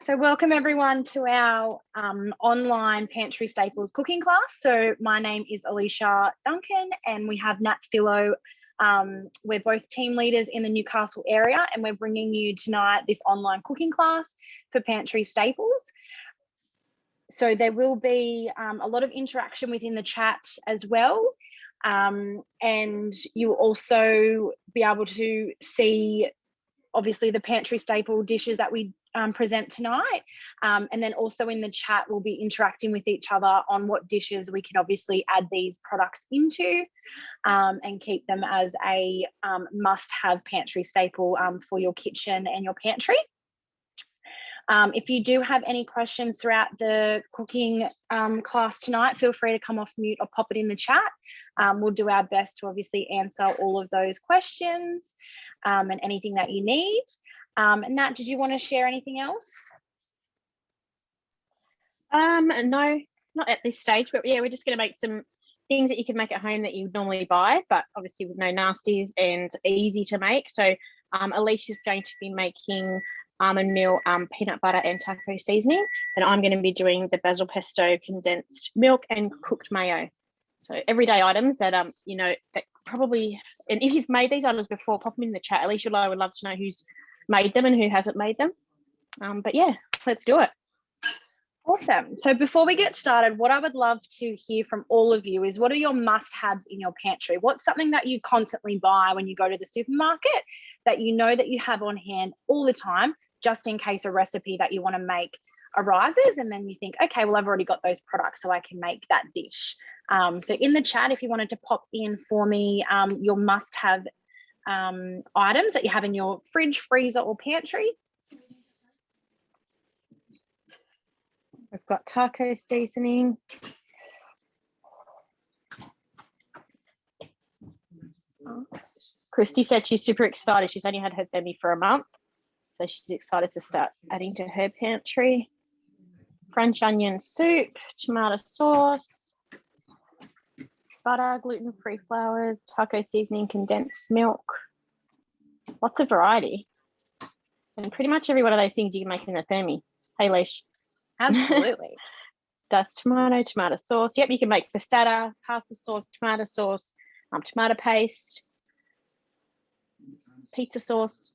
So welcome everyone to our online Pantry Staples cooking class. So my name is Alicia Duncan and we have Nat Philo. We're both team leaders in the Newcastle area and we're bringing you tonight this online cooking class for Pantry Staples. So there will be a lot of interaction within the chat as well. And you'll also be able to see obviously the pantry staple dishes that we present tonight. And then also in the chat, we'll be interacting with each other on what dishes we can obviously add these products into and keep them as a must-have pantry staple for your kitchen and your pantry. If you do have any questions throughout the cooking class tonight, feel free to come off mute or pop it in the chat. We'll do our best to obviously answer all of those questions and anything that you need. Nat, did you want to share anything else? No, not at this stage, but yeah, we're just going to make some things that you can make at home that you would normally buy, but obviously with no nasties and easy to make. So Alicia's going to be making almond meal, peanut butter and taco seasoning, and I'm going to be doing the basil pesto, condensed milk and cooked mayo. So everyday items that you know, that probably, and if you've made these items before, pop them in the chat. Alicia, I would love to know who's made them and who hasn't made them. But yeah, let's do it. Awesome. So before we get started, what I would love to hear from all of you is, what are your must-haves in your pantry? What's something that you constantly buy when you go to the supermarket that you know that you have on hand all the time, just in case a recipe that you want to make arises, and then you think, okay, well, I've already got those products, so I can make that dish. So in the chat, if you wanted to pop in for me your must-have items that you have in your fridge, freezer or pantry. We've got taco seasoning. Christy said she's super excited. She's only had her Thermi for a month, so she's excited to start adding to her pantry. French onion soup, tomato sauce, butter, gluten-free flours, taco seasoning, condensed milk. Lots of variety. And pretty much every one of those things you can make in a Thermi. Hey, Leash. Absolutely. Dust tomato sauce. Yep, you can make passata, pasta sauce, tomato paste, pizza sauce,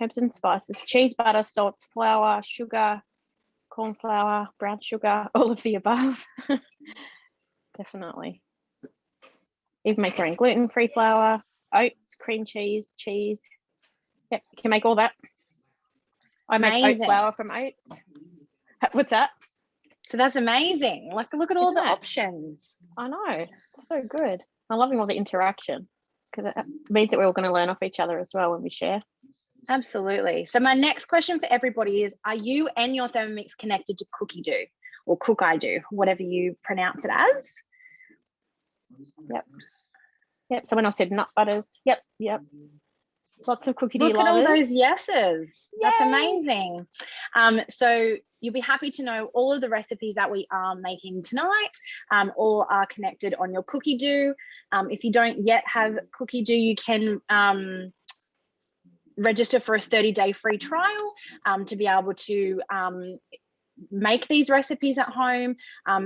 herbs and spices, cheese, butter, salts, flour, sugar, corn flour, brown sugar, all of the above. Definitely. Even make your own gluten-free flour, oats, cream cheese, cheese. Yep, you can make all that. I make oat flour from oats. What's that? So that's amazing. Like, look at all the options. I know. It's so good. I'm loving all the interaction because it means that we're all going to learn off each other as well when we share. Absolutely. So my next question for everybody is, are you and your Thermomix connected to Cookie Do or Cook I Do, whatever you pronounce it as? Yep. Yep. Someone else said nut butters. Yep. Yep. Lots of Cookie Do lovers. Look at all those yeses. Yay. That's amazing. So you'll be happy to know all of the recipes that we are making tonight all are connected on your Cookie Do. If you don't yet have Cookie Do, you can register for a 30-day free trial to be able to make these recipes at home.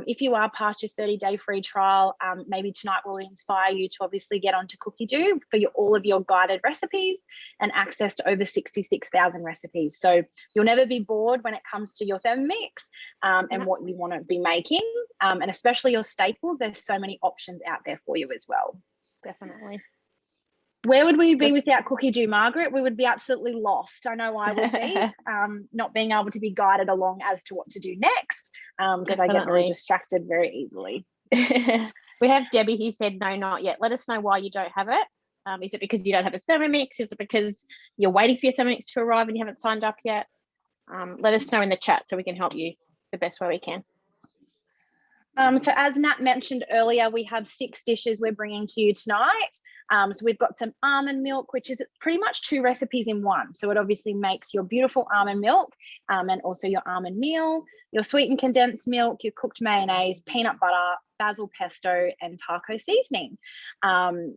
If you are past your 30-day free trial, maybe tonight will inspire you to obviously get onto Cookie Do for all of your guided recipes and access to over 66,000 recipes. So you'll never be bored when it comes to your Thermomix and what you want to be making, and especially your staples. There's so many options out there for you as well. Definitely. Where would we be without Cookie Do, Margaret? We would be absolutely lost. I know I would be, not being able to be guided along as to what to do next, because I get really distracted very easily. We have Debbie who said, no, not yet. Let us know why you don't have it. Is it because you don't have a Thermomix? Is it because you're waiting for your Thermomix to arrive and you haven't signed up yet? Let us know in the chat so we can help you the best way we can. So as Nat mentioned earlier, we have 6 dishes we're bringing to you tonight. So we've got some almond milk, which is pretty much 2 recipes in one. So it obviously makes your beautiful almond milk and also your almond meal, your sweetened condensed milk, your cooked mayonnaise, peanut butter, basil pesto, and taco seasoning.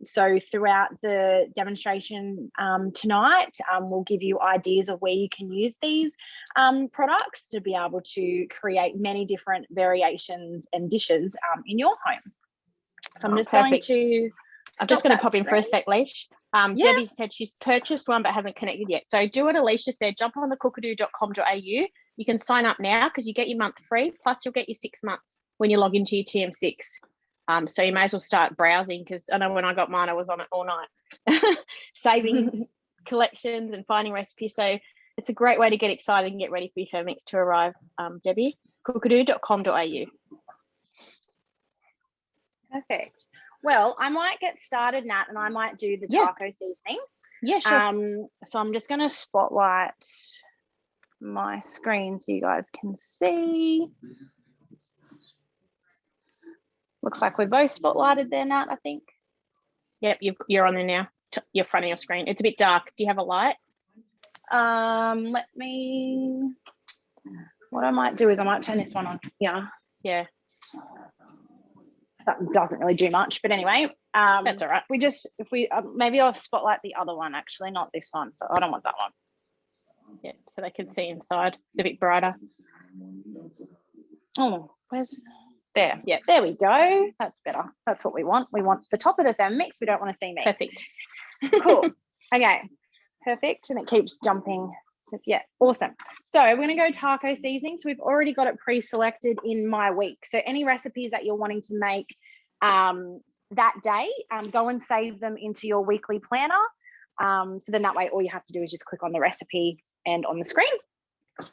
So throughout the demonstration tonight, we'll give you ideas of where you can use these products to be able to create many different variations and dishes in your home. So I'm just going to pop in for a sec, Leash. Debbie said she's purchased one but hasn't connected yet. So do what Alicia said, jump on the cookadoo.com.au. You can sign up now because you get your month free, plus you'll get your 6 months when you log into your TM6. So you may as well start browsing, because I know when I got mine, I was on it all night, saving collections and finding recipes. So it's a great way to get excited and get ready for your Thermomix to arrive, Debbie. cookadoo.com.au. Perfect. Well, I might get started, Nat, and I might do the taco seasoning. Yeah, sure. So I'm just going to spotlight my screen so you guys can see. Looks like we're both spotlighted there, Nat, I think. Yep, you're on there now. You're front of your screen. It's a bit dark. Do you have a light? What I might do is I might turn this one on. Yeah. That doesn't really do much, but anyway, that's all right. Maybe I'll spotlight the other one, actually, not this one. So I don't want that one. Yeah, so they can see inside. It's a bit brighter. Oh, where's there? Yeah, there we go. That's better. That's what we want. We want the top of the Thermomix. We don't want to see me. Perfect. Cool. Okay, perfect. And it keeps jumping. So yeah, awesome. So we're going to go taco seasoning. So we've already got it pre-selected in my week. So any recipes that you're wanting to make that day, go and save them into your weekly planner. So then that way, all you have to do is just click on the recipe and on the screen.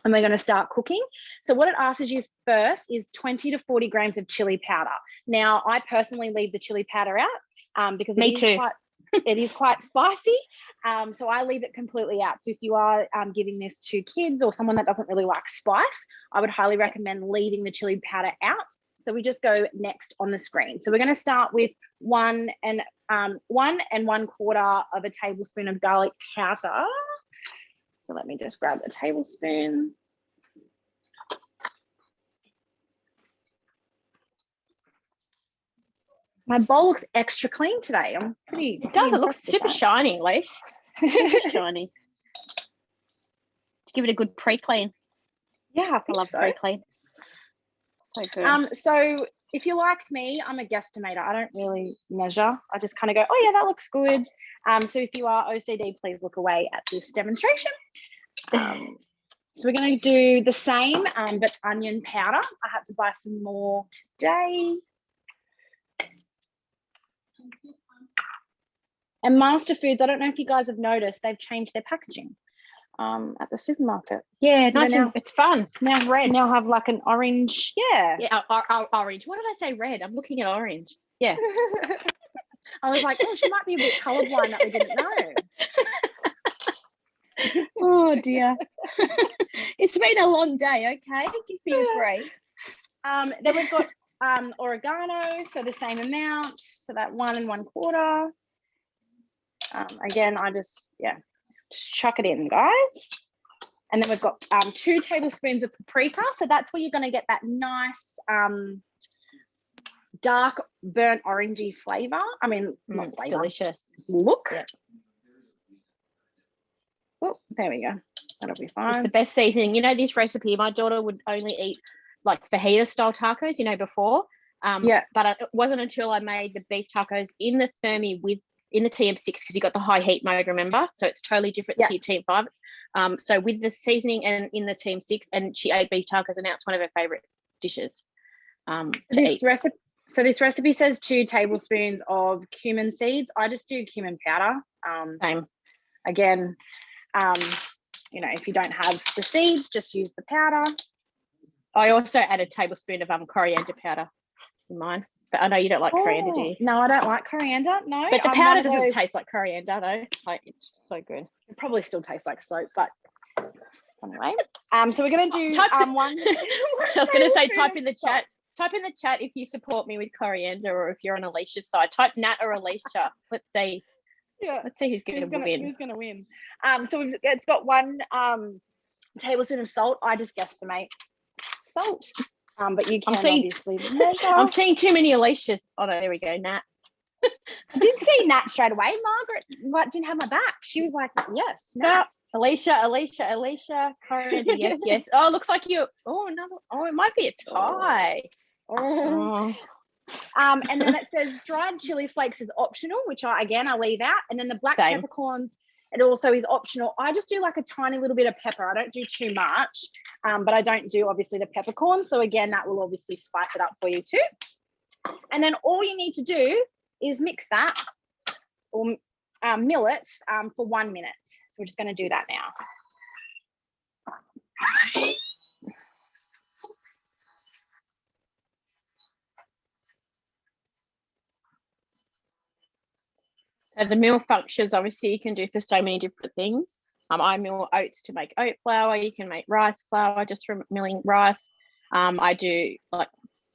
And we're going to start cooking. So what it asks you first is 20 to 40 grams of chili powder. Now, I personally leave the chili powder out because it is quite spicy. So I leave it completely out. So if you are giving this to kids or someone that doesn't really like spice, I would highly recommend leaving the chili powder out. So we just go next on the screen. So we're going to start with 1 1/4 of a tablespoon of garlic powder. So let me just grab a tablespoon. My bowl looks extra clean today. I'm pretty. It does. It looks super shiny, Leash. Super shiny. To give it a good pre-clean. Yeah, I love pre-clean. So good. So if you're like me, I'm a guesstimator. I don't really measure. I just kind of go, oh yeah, that looks good. So if you are OCD, please look away at this demonstration. So we're going to do the same, but onion powder. I had to buy some more today. And Master Foods, I don't know if you guys have noticed, they've changed their packaging at the supermarket. Yeah, nice. It's fun. Now red. Now have like an orange. Yeah. Yeah, orange. What did I say? Red. I'm looking at orange. Yeah. I was like, oh, she might be a bit colorblind that we didn't know. Oh dear. It's been a long day, okay? Give me a break. Then we've got oregano, so the same amount, so that 1 1/4. Again, I just chuck it in, guys. And then we've got 2 tablespoons of paprika, so that's where you're going to get that nice dark burnt orangey flavor. I mean, not flavor, delicious look. Yeah. Oh, there we go. That'll be fine. It's the best seasoning. You know, this recipe, my daughter would only eat like fajita style tacos, you know, before. But it wasn't until I made the beef tacos in the Thermi in the TM6, because you got the high heat mode, remember? So it's totally different to your TM5. So with the seasoning and in the TM6, and she ate beef tacos, and now it's one of her favorite dishes. This recipe says 2 tablespoons of cumin seeds. I just do cumin powder. Same. Again, you know, if you don't have the seeds, just use the powder. I also add a tablespoon of coriander powder in mine, but I know you don't like coriander, do you? No, I don't like coriander. No, but the powder doesn't taste like coriander though. Like, it's so good. It probably still tastes like soap, but anyway. So we're gonna do one. I was gonna say, type in the chat type in the chat if you support me with coriander or if you're on Alicia's side. Type Nat or Alicia. Let's see. Yeah. Let's see who's going to win. Who's going to win? So it's got 1 tablespoon of salt. I just guesstimate salt. But you can obviously measure. I'm seeing too many Alicias. Oh no, there we go, Nat. I did see Nat straight away. Margaret didn't have my back. She was like, yes, Nat. Alicia, coriander, yes. Oh, looks like you. Oh, another. Oh, it might be a tie. And then it says dried chili flakes is optional, which I leave out. And then the black peppercorns, it also is optional. I just do like a tiny little bit of pepper. I don't do too much, but I don't do obviously the peppercorn. So again, that will obviously spice it up for you too. And then all you need to do is mix that or mill it for 1 minute. So we're just going to do that now. So the mill functions, obviously, you can do for so many different things. I mill oats to make oat flour. You can make rice flour just from milling rice. I do like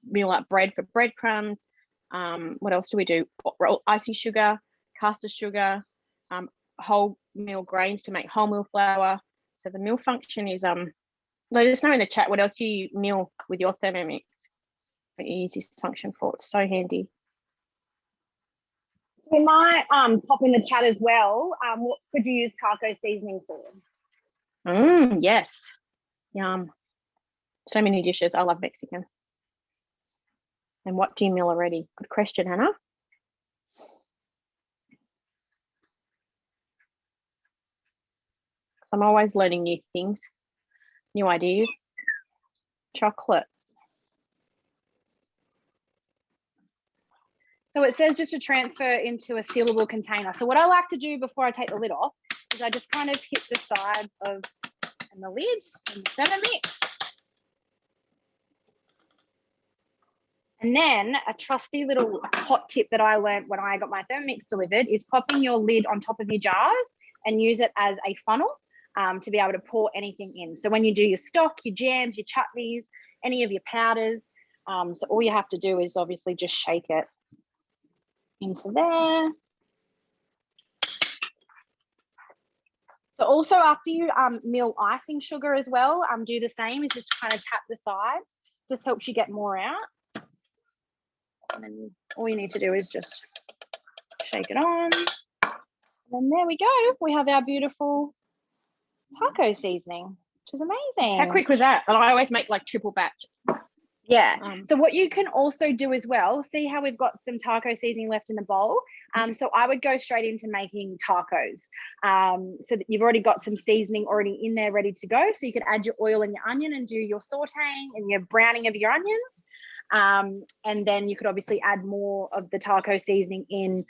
mill up bread for breadcrumbs. What else do we do? Icing sugar, caster sugar, whole meal grains to make wholemeal flour. So the mill function is let us know in the chat what else you mill with your Thermomix. What you use this function for. It's so handy. We might pop in the chat as well. What could you use taco seasoning for? Yes. Yum. So many dishes. I love Mexican. And what do you mill already? Good question, Hannah. I'm always learning new things, new ideas. Chocolate. So it says just to transfer into a sealable container. So what I like to do before I take the lid off is I just kind of hit the sides of and the lid and the Thermomix. And then a trusty little hot tip that I learned when I got my Thermomix delivered is popping your lid on top of your jars and use it as a funnel to be able to pour anything in. So when you do your stock, your jams, your chutneys, any of your powders, so all you have to do is obviously just shake it into there. So also after you mill icing sugar as well, do the same, is just kind of tap the sides, just helps you get more out. And then all you need to do is just shake it on. And there we go. We have our beautiful taco seasoning, which is amazing. How quick was that? And I always make like triple batch. Yeah. So what you can also do as well, see how we've got some taco seasoning left in the bowl. So I would go straight into making tacos. So that you've already got some seasoning already in there ready to go. So you can add your oil and your onion and do your sauteing and your browning of your onions. And then you could obviously add more of the taco seasoning in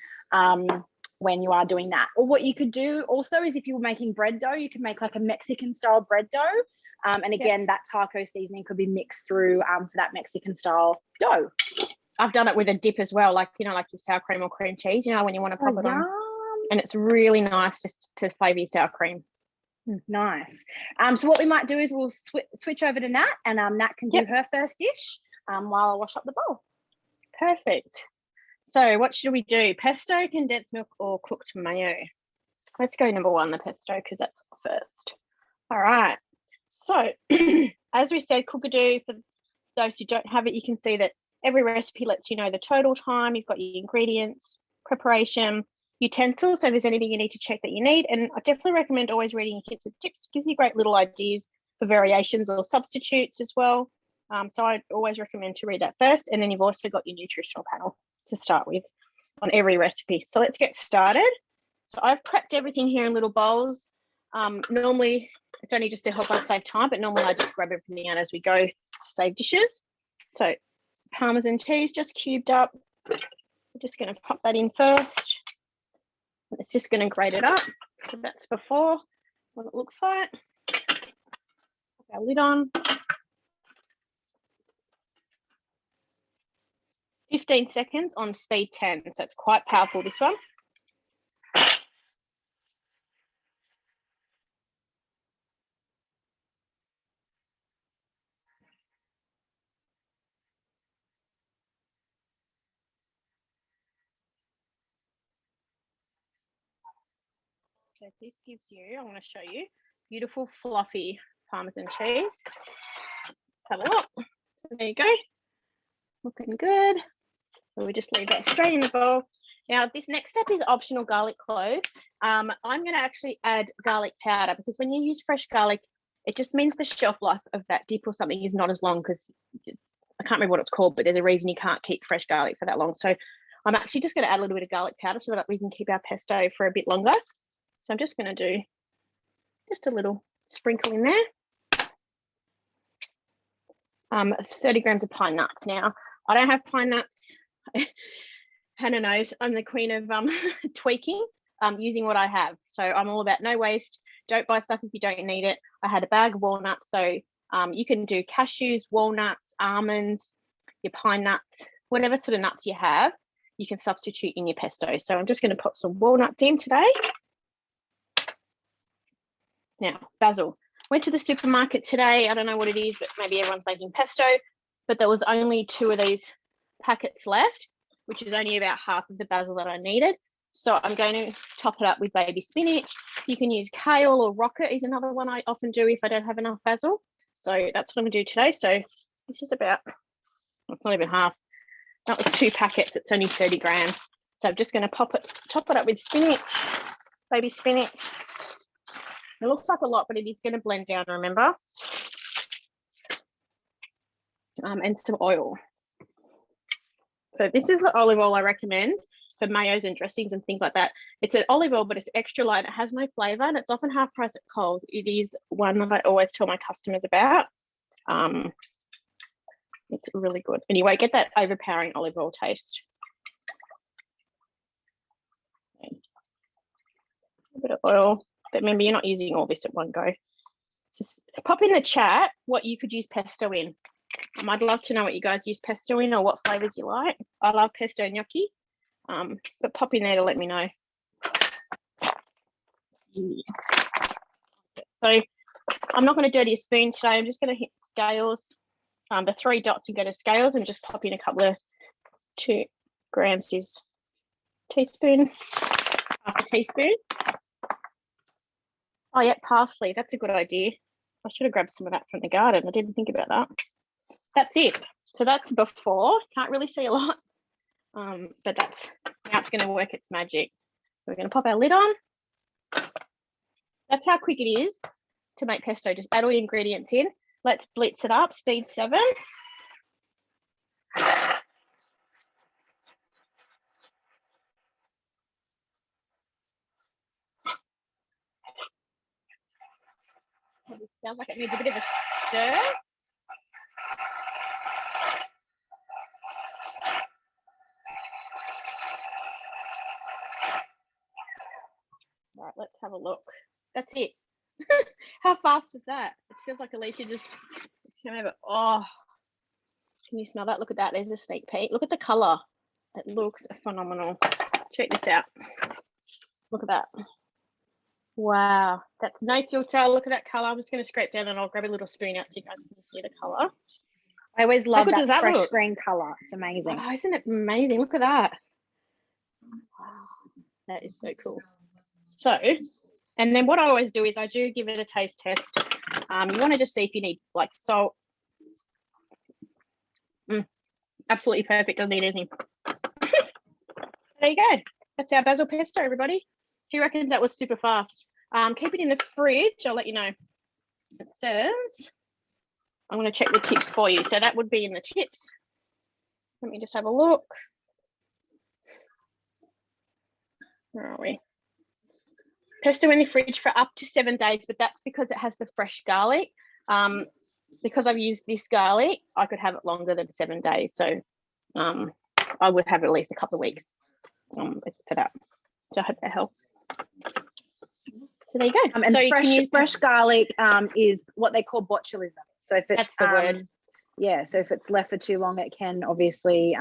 when you are doing that. Or what you could do also is if you were making bread dough, you can make like a Mexican style bread dough. And again, that taco seasoning could be mixed through for that Mexican style dough. I've done it with a dip as well, like, you know, like your sour cream or cream cheese, you know, when you want to pop it on. And it's really nice just to flavour your sour cream. Nice. So what we might do is we'll switch over to Nat, and Nat can do her first dish while I wash up the bowl. Perfect. So what should we do? Pesto, condensed milk, or cooked mayo? Let's go number one, the pesto, because that's first. All right. So as we said, cookadoo, for those who don't have it, you can see that every recipe lets you know the total time. You've got your ingredients, preparation, utensils. So if there's anything you need to check that you need. And I definitely recommend always reading hints and tips. Gives you great little ideas for variations or substitutes as well. So I always recommend to read that first. And then you've also got your nutritional panel to start with on every recipe. So let's get started. So I've prepped everything here in little bowls. Normally it's only just to help us save time, but normally I just grab everything out as we go to save dishes. So Parmesan cheese just cubed up. We're just going to pop that in first. It's just going to grate it up. So that's before what it looks like. Put our lid on. 15 seconds on speed 10. So it's quite powerful, this one. So this gives you, I want to show you, beautiful fluffy Parmesan cheese. Let's have a look. So there you go. Looking good. So we just leave that straight in the bowl. Now, this next step is optional garlic clove. I'm going to actually add garlic powder because when you use fresh garlic, it just means the shelf life of that dip or something is not as long because I can't remember what it's called, but there's a reason you can't keep fresh garlic for that long. So I'm actually just going to add a little bit of garlic powder so that we can keep our pesto for a bit longer. So I'm just going to do just a little sprinkle in there. 30 grams of pine nuts. Now, I don't have pine nuts. Hannah knows I'm the queen of tweaking, using what I have. So I'm all about no waste. Don't buy stuff if you don't need it. I had a bag of walnuts. So you can do cashews, walnuts, almonds, your pine nuts, whatever sort of nuts you have, you can substitute in your pesto. So I'm just going to put some walnuts in today. Now, basil. Went to the supermarket today. I don't know what it is, but maybe everyone's making pesto. But there was only 2 of these packets left, which is only about half of the basil that I needed. So I'm going to top it up with baby spinach. You can use kale or rocket is another one I often do if I don't have enough basil. So that's what I'm going to do today. So this is about, it's not even half. That was 2 packets. It's only 30 grams. So I'm just going to top it up with spinach, baby spinach. It looks like a lot, but it is going to blend down, remember. And some oil. So this is the olive oil I recommend for mayos and dressings and things like that. It's an olive oil, but it's extra light. It has no flavour, and it's often half price at Coles. It is one that I always tell my customers about. It's really good. Anyway, get that overpowering olive oil taste. A bit of oil, but remember, you're not using all this at one go. Just pop in the chat what you could use pesto in. I'd love to know what you guys use pesto in or what flavours you like. I love pesto gnocchi, but pop in there to let me know. So I'm not going to dirty a spoon today. I'm just going to hit scales, the 3 dots and go to scales and just pop in a couple of 2 grams is teaspoon, half a teaspoon. Oh, yeah, parsley. That's a good idea. I should have grabbed some of that from the garden. I didn't think about that. That's it. So that's before. Can't really see a lot, but that's now it's going to work its magic. So we're going to pop our lid on. That's how quick it is to make pesto. Just add all the ingredients in. Let's blitz it up. Speed 7. Sounds like it needs a bit of a stir. All right, let's have a look. That's it. How fast was that? It feels like Alicia just came over. Oh, can you smell that? Look at that. There's a sneak peek. Look at the colour. It looks phenomenal. Check this out. Look at that. Wow, that's no filter. Look at that colour. I'm just going to scrape down and I'll grab a little spoon out so you guys can see the colour. I always love that fresh look? green colour. It's amazing. Oh, isn't it amazing? Look at that. That is so cool. So, and then what I always do is I do give it a taste test. You want to just see if you need like salt. Absolutely perfect. Doesn't need anything. There you go. That's our basil pesto, everybody. Who reckons that was super fast? Keep it in the fridge. I'll let you know. It says, I'm going to check the tips for you. So that would be in the tips. Let me just have a look. Where are we? Pesto in the fridge for up to 7 days, but that's because it has the fresh garlic. Because I've used this garlic, I could have it longer than 7 days. So I would have at least a couple of weeks for that. So I hope that helps. So there you go. And so fresh garlic is what they call botulism. So if it's that's the word. Yeah. So if it's left for too long, it can obviously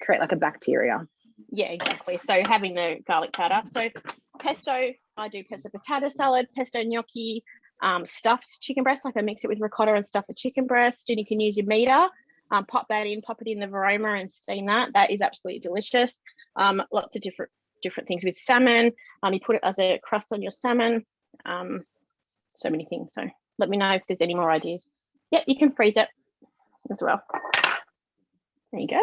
create like a bacteria. Yeah, exactly. So having the garlic powder. So pesto, I do pesto potato salad, pesto gnocchi, stuffed chicken breast. Like I mix it with ricotta and stuff with chicken breast. And you can use your meter. Pop that in, pop it in the varoma and steam that. That is absolutely delicious. Lots of different different things with salmon. You put it as a crust on your salmon. So many things. So let me know if there's any more ideas. Yep, you can freeze it as well. There you go.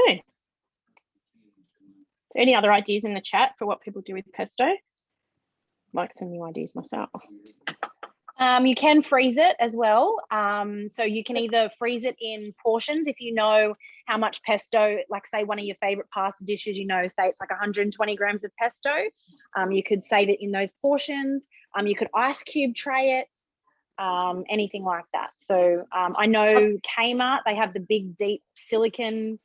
So any other ideas in the chat for what people do with pesto? Like some new ideas myself. You can freeze it as well. So you can either freeze it in portions if you know how much pesto, like say one of your favorite pasta dishes, you know, say it's like 120 grams of pesto. You could save it in those portions. You could ice cube tray it, anything like that. So I know Kmart, they have the big deep silicone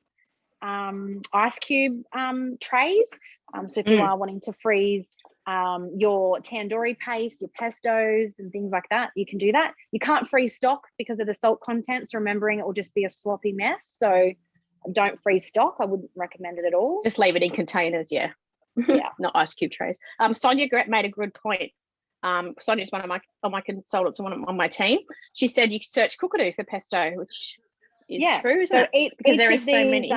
ice cube trays. So if you are wanting to freeze your tandoori paste, your pestos and things like that, you can do that. You can't freeze stock because of the salt content, so remembering it will just be a sloppy mess. So don't freeze stock. I wouldn't recommend it at all. Just leave it in containers. Yeah. Not ice cube trays. Sonia made a good point. Sonia's one of my consultants on my team. She said you search Cookadoo for pesto, which is true, isn't it? Because there is so many.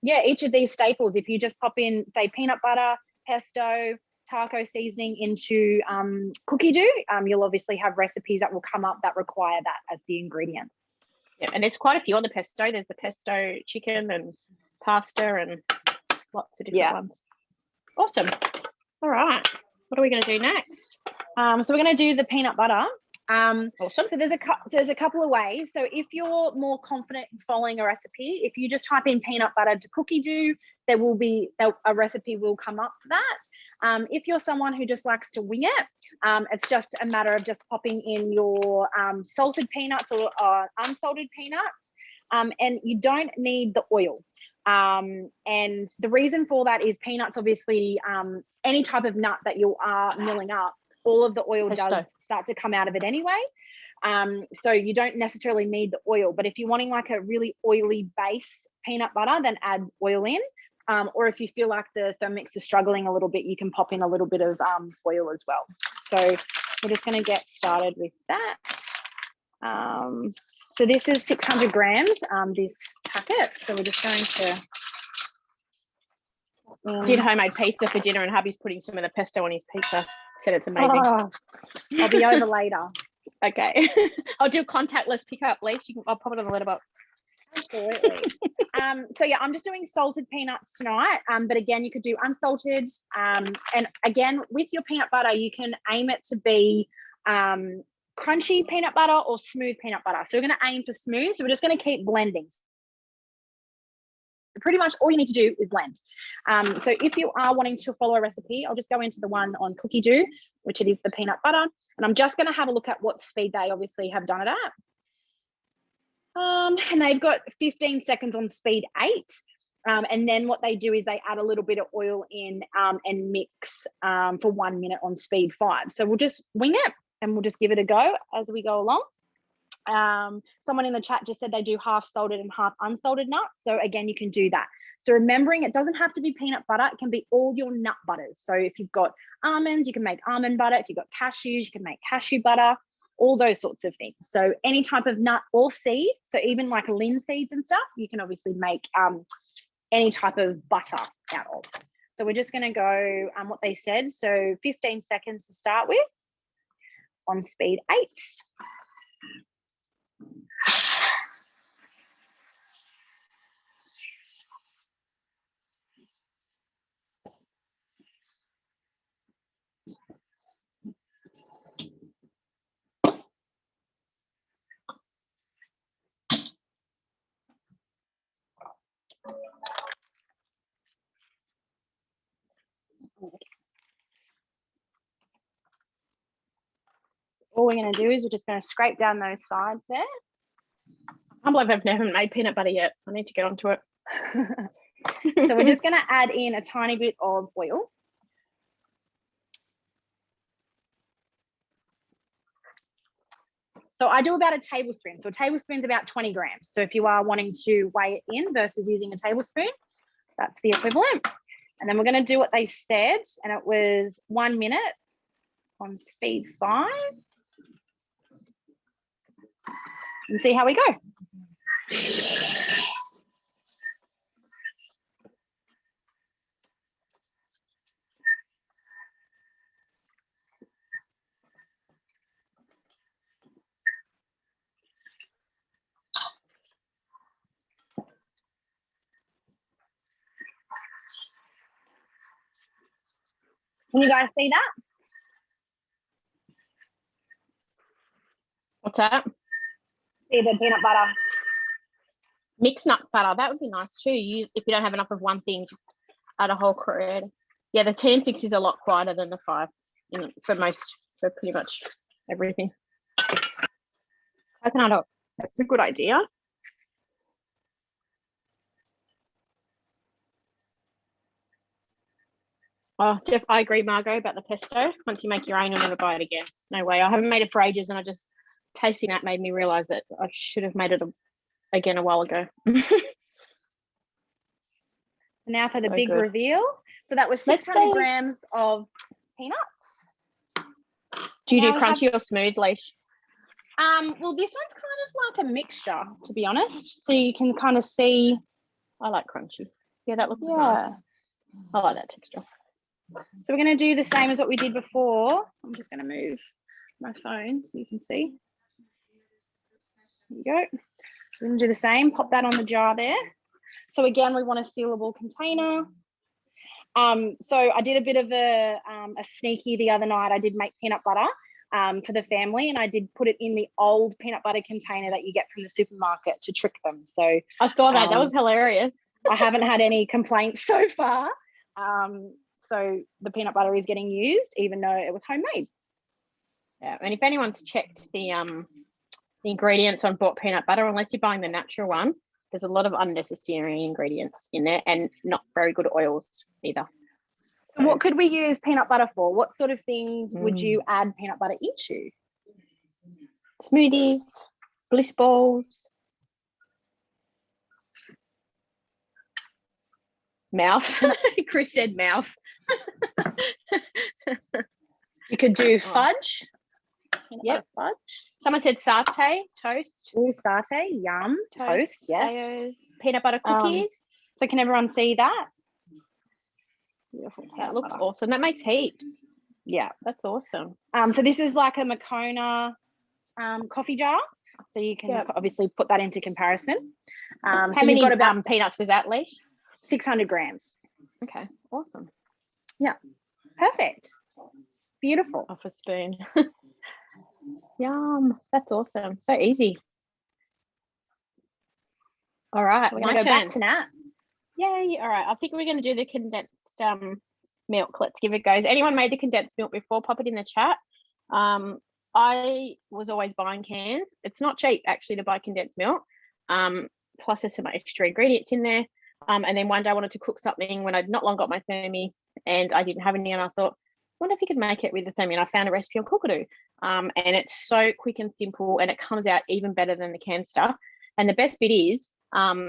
Each of these staples, if you just pop in, say, peanut butter, pesto, taco seasoning into cookie dough, you'll obviously have recipes that will come up that require that as the ingredient. Yeah, and there's quite a few on the pesto. There's the pesto chicken and pasta and lots of different ones. Awesome. All right. What are we going to do next? So we're going to do the peanut butter. Awesome. So there's a couple of ways. So if you're more confident in following a recipe, if you just type in peanut butter to cookie dough, a recipe will come up for that. If you're someone who just likes to wing it, it's just a matter of just popping in your salted peanuts or unsalted peanuts, and you don't need the oil. And the reason for that is peanuts, obviously, any type of nut that you are milling up, all of the oil does start to come out of it anyway. So you don't necessarily need the oil, but if you're wanting like a really oily base peanut butter, then add oil in. Or if you feel like the Thermomix is struggling a little bit, you can pop in a little bit of oil as well. So we're just going to get started with that. So this is 600 grams, this packet. So we're just going to... Did homemade pizza for dinner and hubby's putting some of the pesto on his pizza. Said it's amazing. I'll be over later. Okay. I'll do contactless pickup, Leash. I'll pop it on the letterbox. Absolutely. So yeah, I'm just doing salted peanuts tonight. But again, you could do unsalted. And again, with your peanut butter, you can aim it to be crunchy peanut butter or smooth peanut butter. So we're going to aim for smooth. So we're just going to keep blending. Pretty much all you need to do is blend. So if you are wanting to follow a recipe, I'll just go into the one on cookie dough, which it is the peanut butter. And I'm just going to have a look at what speed they obviously have done it at. And they've got 15 seconds on speed 8. And then what they do is they add a little bit of oil in and mix for 1 minute on speed 5. So we'll just wing it and we'll just give it a go as we go along. Someone in the chat just said they do half salted and half unsalted nuts. So again, you can do that. So remembering it doesn't have to be peanut butter. It can be all your nut butters. So if you've got almonds, you can make almond butter. If you've got cashews, you can make cashew butter, all those sorts of things. So any type of nut or seed. So even like linseeds and stuff, you can obviously make any type of butter out of. So we're just going to go what they said. So 15 seconds to start with on speed 8. All we're going to do is we're just going to scrape down those sides there. I can't believe I've never made peanut butter yet. I need to get onto it. So we're just going to add in a tiny bit of oil. So I do about a tablespoon. So a tablespoon is about 20 grams. So if you are wanting to weigh it in versus using a tablespoon, that's the equivalent. And then we're going to do what they said, and it was 1 minute on speed 5. And see how we go. Can you guys see that? What's that? See the peanut butter. Mixed nut butter. That would be nice too. If you don't have enough of one thing, just add a whole creator. Yeah, the TM6 is a lot quieter than the 5 for pretty much everything. Coconut oil. That's a good idea. Oh, Jeff, I agree, Margot, about the pesto. Once you make your own, you'll never buy it again. No way. I haven't made it for ages, and I just tasting that made me realise that I should have made it again a while ago. So now for the big reveal. So that was 600 grams of peanuts. Do you do crunchy or smooth, Leash? Well, this one's kind of like a mixture, to be honest. So you can kind of see. I like crunchy. Yeah, that looks nice. I like that texture. So we're going to do the same as what we did before. I'm just going to move my phone so you can see. There you go. So we're going to do the same. Pop that on the jar there. So again, we want a sealable container. So I did a bit of a sneaky the other night. I did make peanut butter for the family, and I did put it in the old peanut butter container that you get from the supermarket to trick them. So I saw that. That was hilarious. I haven't had any complaints so far. So the peanut butter is getting used, even though it was homemade. Yeah, and if anyone's checked the ingredients on bought peanut butter, unless you're buying the natural one, there's a lot of unnecessary ingredients in there and not very good oils either. So what could we use peanut butter for? What sort of things would you add peanut butter into? Smoothies, bliss balls, mouth. Chris said mouth. You could do fudge. Yep, fudge. Someone said satay, toast. Oh, satay, yum. Toast, yes. Sayos, peanut butter cookies. So can everyone see that? Beautiful. That looks awesome. That makes heaps. Yeah, that's awesome. So this is like a Moccona coffee jar. So you can obviously put that into comparison. How many got about peanuts was that, Leash? 600 grams. Okay, awesome. Yeah, perfect. Beautiful. Off a spoon. Yum, that's awesome. So easy. All right, we're going to go back to Nat. Yay. All right, I think we're going to do the condensed milk. Let's give it a go. Has anyone made the condensed milk before? Pop it in the chat. I was always buying cans. It's not cheap actually to buy condensed milk. Plus there's some extra ingredients in there. And then one day I wanted to cook something when I'd not long got my Thermi and I didn't have any, and I thought, I wonder if you could make it with the Thermi, and I found a recipe on Cookadoo. And it's so quick and simple, and it comes out even better than the canned stuff. And the best bit is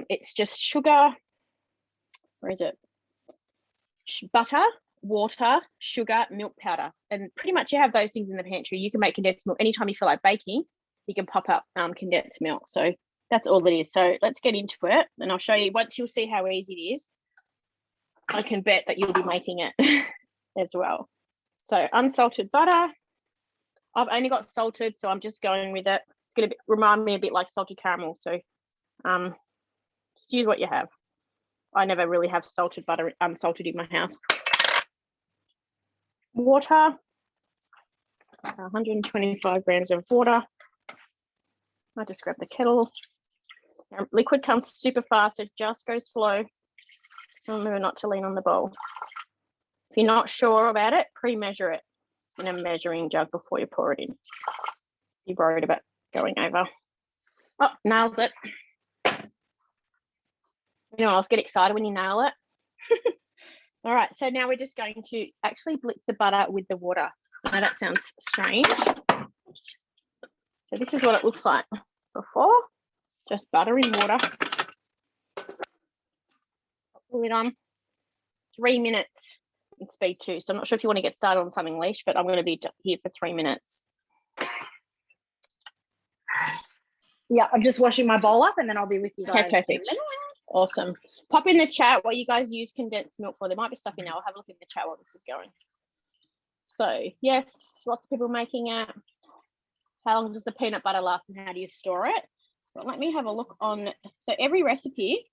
it's just sugar, where is it? Butter, water, sugar, milk powder. And pretty much you have those things in the pantry. You can make condensed milk anytime you feel like baking. You can pop up condensed milk. So that's all it is. So let's get into it, and I'll show you. Once you'll see how easy it is, I can bet that you'll be making it as well. So unsalted butter. I've only got salted, so I'm just going with it. It's going to remind me a bit like salted caramel. So just use what you have. I never really have salted butter unsalted in my house. Water. 125 grams of water. I just grab the kettle. Liquid comes super fast, so just go slow. Remember not to lean on the bowl. If you're not sure about it, pre-measure it in a measuring jug before you pour it in. You're worried about going over. Oh, nailed it. You know, I'll get excited when you nail it. All right, so now we're just going to actually blitz the butter with the water. I know that sounds strange. So this is what it looks like before. Just butter in water. Pull it on. 3 minutes in speed 2. So I'm not sure if you want to get started on something, Leash, but I'm going to be here for 3 minutes. Yeah, I'm just washing my bowl up and then I'll be with you guys. Okay, perfect. Awesome. Pop in the chat what you guys use condensed milk for. There might be stuff in there. I'll have a look in the chat while this is going. So yes, lots of people making it. How long does the peanut butter last and how do you store it? But let me have a look on. So every recipe,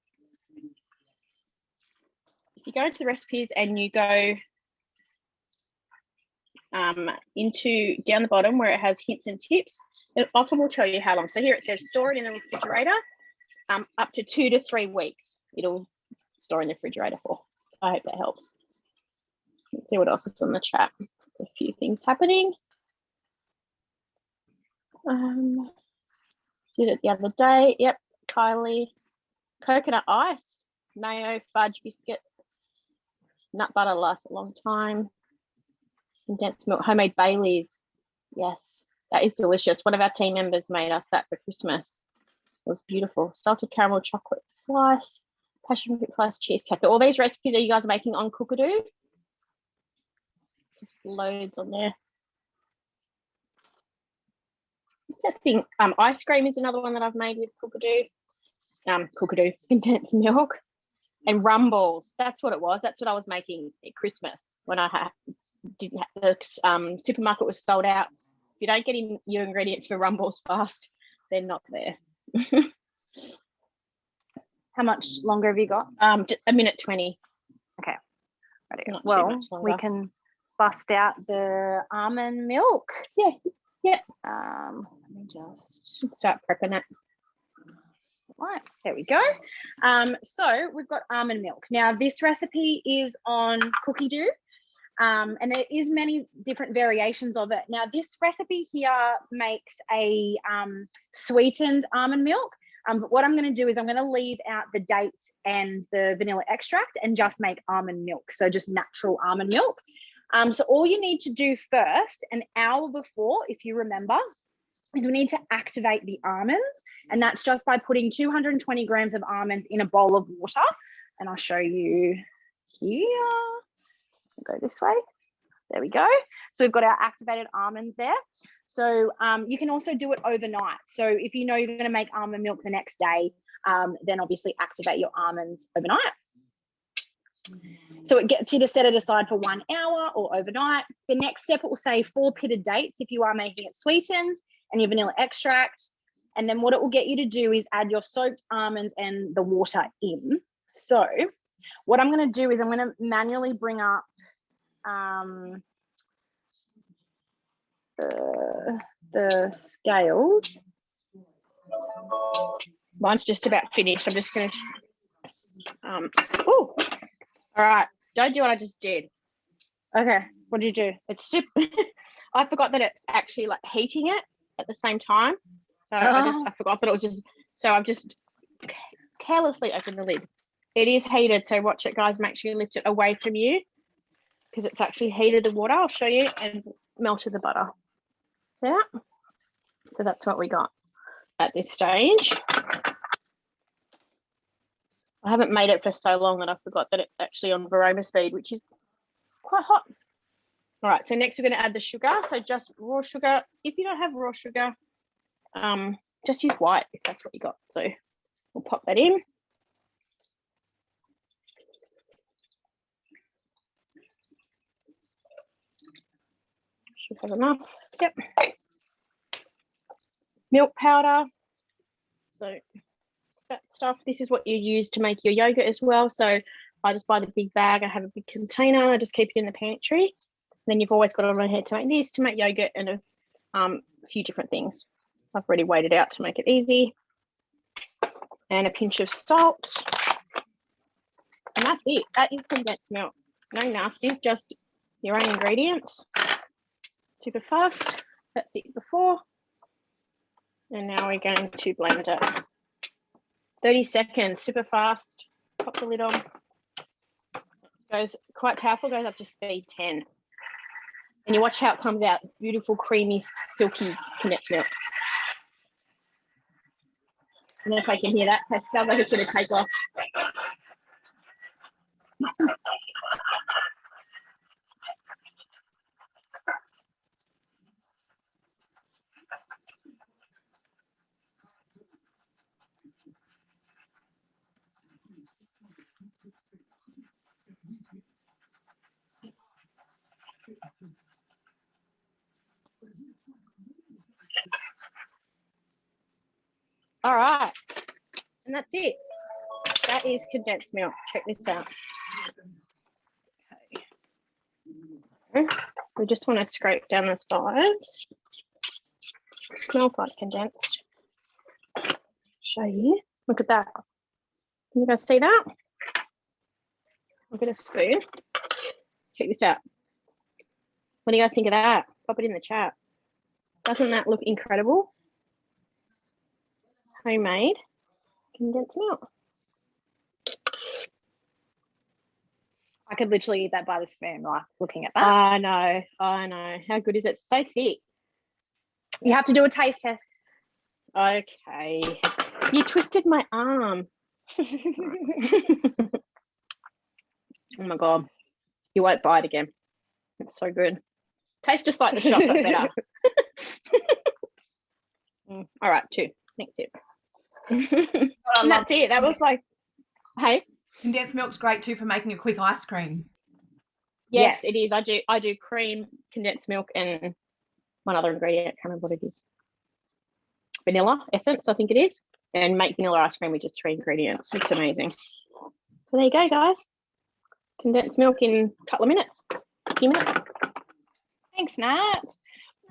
if you go into the recipes and you go into down the bottom where it has hints and tips. It often will tell you how long. So here it says store it in the refrigerator up to 2 to 3 weeks. It'll store in the refrigerator for. I hope that helps. Let's see what else is on the chat. There's a few things happening. Did it the other day. Yep, Kylie. Coconut ice, mayo, fudge biscuits, nut butter lasts a long time. Condensed milk, homemade Baileys. Yes, that is delicious. One of our team members made us that for Christmas. It was beautiful. Salted caramel chocolate slice, passion fruit slice cheesecake. All these recipes are you guys making on Cookadoo? Just loads on there. What's that thing? Ice cream is another one that I've made with Cookadoo. Cookadoo, condensed milk, and rumbles. That's what it was. That's what I was making at Christmas when I didn't have the supermarket was sold out. If you don't get in your ingredients for rumbles fast, they're not there. How much longer have you got? A minute 20. Okay. Well, we can bust out the almond milk. Yeah. Let me just start prepping it. Right, there we go. So we've got almond milk. Now this recipe is on Cookadoo, and there is many different variations of it. Now this recipe here makes a sweetened almond milk, but what I'm going to do is I'm going to leave out the dates and the vanilla extract and just make almond milk, so just natural almond milk. So all you need to do first, an hour before, if you remember, is we need to activate the almonds, and that's just by putting 220 grams of almonds in a bowl of water. And I'll show you here. I'll go this way. There we go. So we've got our activated almonds there. So you can also do it overnight. So if you know you're going to make almond milk the next day, then obviously activate your almonds overnight. So it gets you to set it aside for 1 hour or overnight. The next step, it will say 4 pitted dates if you are making it sweetened, and your vanilla extract. And then what it will get you to do is add your soaked almonds and the water in. So what I'm going to do is I'm going to manually bring up the scales. Mine's just about finished. I'm just going to all right, don't do what I just did. Okay, what did you do? It's I forgot that it's actually like heating it at the same time, so I forgot that it was just, so I've just carelessly opened the lid. It is heated, so watch it, guys. Make sure you lift it away from you because it's actually heated the water. I'll show you, and melted the butter. Yeah, so that's what we got at this stage. I haven't made it for so long that I forgot that it's actually on varoma speed, which is quite hot. All right, so next we're going to add the sugar. So just raw sugar. If you don't have raw sugar, just use white if that's what you got. So we'll pop that in. Should have enough. Yep. Milk powder. So that stuff, this is what you use to make your yogurt as well. So I just buy the big bag. I have a big container. I just keep it in the pantry. Then you've always got it on hand to make this, to make yogurt, and a few different things. I've already weighed it out to make it easy. And a pinch of salt. And that's it. That is condensed milk. No nasties, just your own ingredients. Super fast. That's it before. And now we're going to blend it. 30 seconds, super fast. Pop the lid on. Goes quite powerful, goes up to speed 10. And you watch how it comes out, beautiful, creamy, silky condensed milk. I don't know if I can hear that. It sounds like it's going to take off. All right, and that's it. That is condensed milk. Check this out. Okay. We just want to scrape down the sides. Smells like condensed. Show you. Look at that. Can you guys see that? I'll get a spoon. Check this out. What do you guys think of that? Pop it in the chat. Doesn't that look incredible? Homemade condensed milk. I could literally eat that by the spoon, like looking at that. I know. How good is it? It's so thick. You have to do a taste test. Okay. You twisted my arm. Oh my God. You won't buy it again. It's so good. Tastes just like the shop, but better. All right, 2. Next tip. And that's it. That was like, hey. Condensed milk's great too for making a quick ice cream. Yes, it is. I do cream, condensed milk, and one other ingredient. I can't remember what it is. Vanilla essence, I think it is. And make vanilla ice cream with just 3 ingredients. It's amazing. So there you go, guys. Condensed milk in a couple of minutes. A few minutes. Thanks, Nat.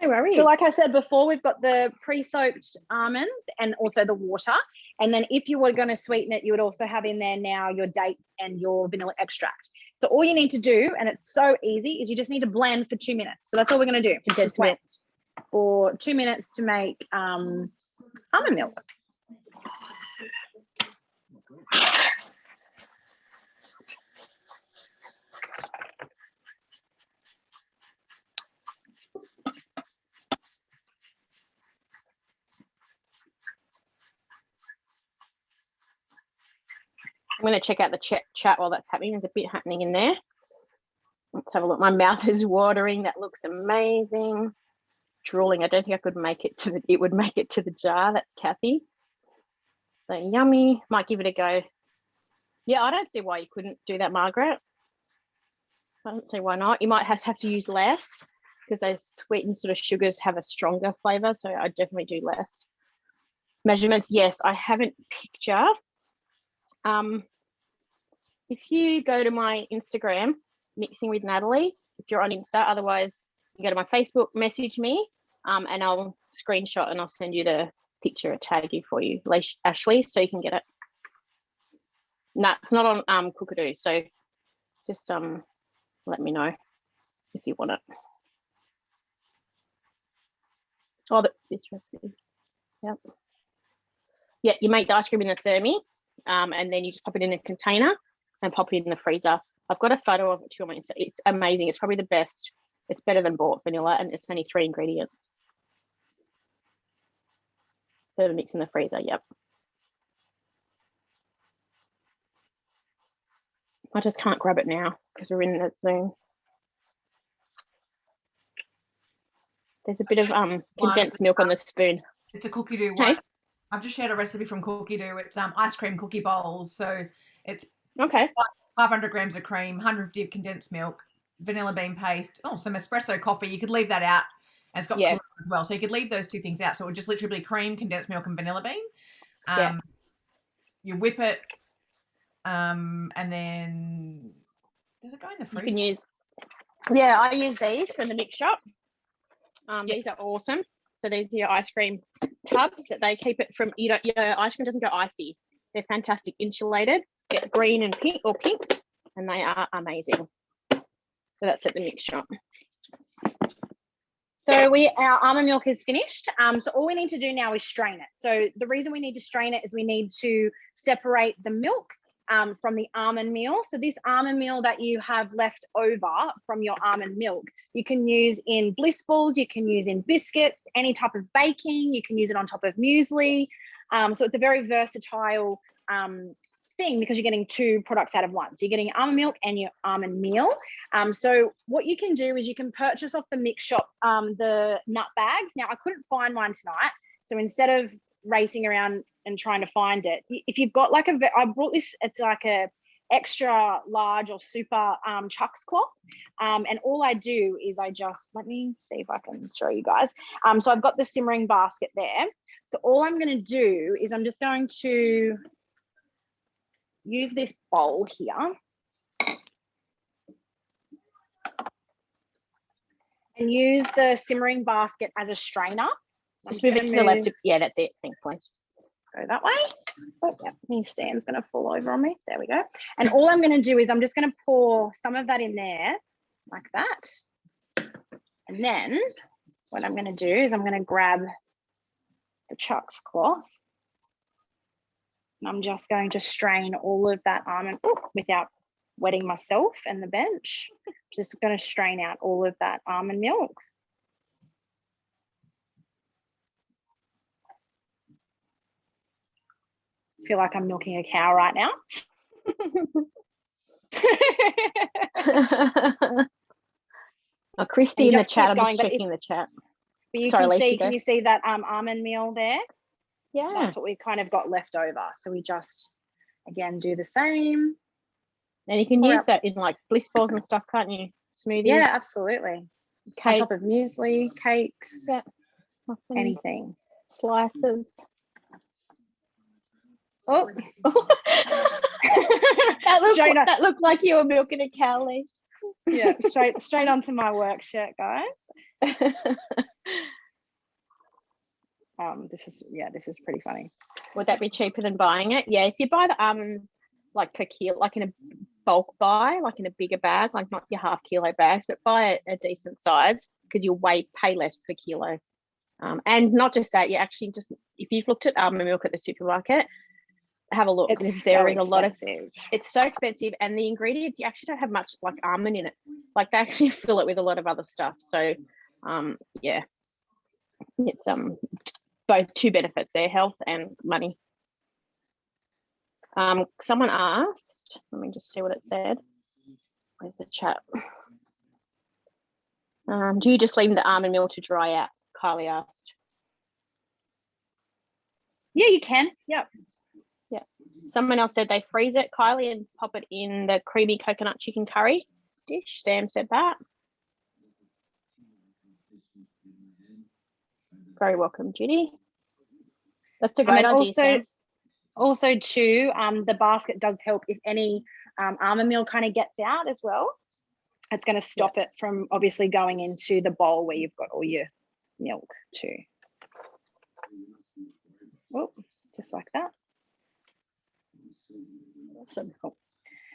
No worries. So like I said before, we've got the pre-soaked almonds and also the water. And then if you were going to sweeten it, you would also have in there now your dates and your vanilla extract. So all you need to do, and it's so easy, is you just need to blend for 2 minutes. So that's all we're going to do. Just wait for 2 minutes to make almond milk. I'm going to check out the chat while that's happening. There's a bit happening in there. Let's have a look. My mouth is watering. That looks amazing. Drooling. I don't think I could make it to the, it would make it to the jar. That's Kathy. So yummy. Might give it a go. Yeah, I don't see why you couldn't do that, Margaret. I don't see why not. You might have to use less because those sweetened sort of sugars have a stronger flavour. So I definitely do less. Measurements, yes. I haven't picture. If you go to my Instagram, Mixing with Natalie, if you're on Insta, otherwise you go to my Facebook, message me, and I'll screenshot and I'll send you the picture, tag you for you, Ashley, so you can get it. No, it's not on Cookadoo, so just let me know if you want it. Oh, this recipe. Yep. Yeah, you make the ice cream in a thermi, and then you just pop it in a container and pop it in the freezer. I've got a photo of it too on my Insta. It's amazing. It's probably the best. It's better than bought vanilla, and it's only 3 ingredients. Thermomix in the freezer, yep. I just can't grab it now because we're in the Zoom. There's a bit of condensed milk on the spoon. It's a cookie dough one. I've just shared a recipe from Cookie Dough. It's ice cream cookie bowls. So it's 500 grams of cream, 150 of condensed milk, vanilla bean paste, some espresso coffee. You could leave that out. And it's got cookies as well. So you could leave those 2 things out. So it would just literally be cream, condensed milk, and vanilla bean. You whip it, and then does it go in the freezer? You can use, I use these from the mix shop. These are awesome. So these are your ice cream tubs that they keep it from, your ice cream doesn't go icy. They're fantastic, insulated, get green and pink, and they are amazing. So that's at the mix shop. So our almond milk is finished. So all we need to do now is strain it. So the reason we need to strain it is we need to separate the milk from the almond meal. So this almond meal that you have left over from your almond milk, you can use in bliss balls, you can use in biscuits, any type of baking, you can use it on top of muesli. So it's a very versatile thing because you're getting 2 products out of one. So you're getting your almond milk and your almond meal. So what you can do is you can purchase off the mix shop the nut bags. Now I couldn't find one tonight. So instead of racing around and trying to find it, if you've got like I brought this, it's like a extra large or super chucks cloth, and all I do is let me see if I can show you guys. So I've got the simmering basket there. So all I'm going to do is I'm just going to use this bowl here, And use the simmering basket as a strainer. Just move it to the left. Yeah, that's it. Thanks, Liz. Go that way. Oh, yeah, my stand's going to fall over on me. There we go. And all I'm going to do is I'm just going to pour some of that in there like that. And then what I'm going to do is I'm going to grab the chucks cloth. And I'm just going to strain all of that almond without wetting myself and the bench. Just going to strain out all of that almond milk. I feel like I'm milking a cow right now. Oh, Christy in the chat. I'm just checking the chat. But can you see that almond meal there? Yeah. That's what we kind of got left over. So we just, again, do the same. And you can use that in like bliss balls and stuff, can't you? Smoothies. Yeah, absolutely. Cakes. On top of muesli, cakes, anything. Slices. Oh. that looked like you were milking a cow, Lee. Yeah, straight onto my work shirt, guys. This is pretty funny. Would that be cheaper than buying it? Yeah, if you buy the almonds like per kilo, like in a bulk buy, like in a bigger bag, like not your half kilo bags, but buy a decent size because you'll pay less per kilo. And not just that, you actually just, if you've looked at almond milk at the supermarket, have a look. It's there so is a lot of expensive. It's so expensive, and the ingredients, you actually don't have much like almond in it. Like they actually fill it with a lot of other stuff. So yeah, it's both two benefits there, health and money. Someone asked, let me just see what it said. Where's the chat? Do you just leave the almond meal to dry out? Kylie asked. Yeah, you can. Yep. Yeah. Someone else said they freeze it, Kylie, and pop it in the creamy coconut chicken curry dish. Sam said that. Very welcome, Judy. That's a great idea, Sam. Also too, the basket does help if any almond meal kind of gets out as well. It's going to stop it from obviously going into the bowl where you've got all your milk too. Oh, just like that. Awesome. Cool.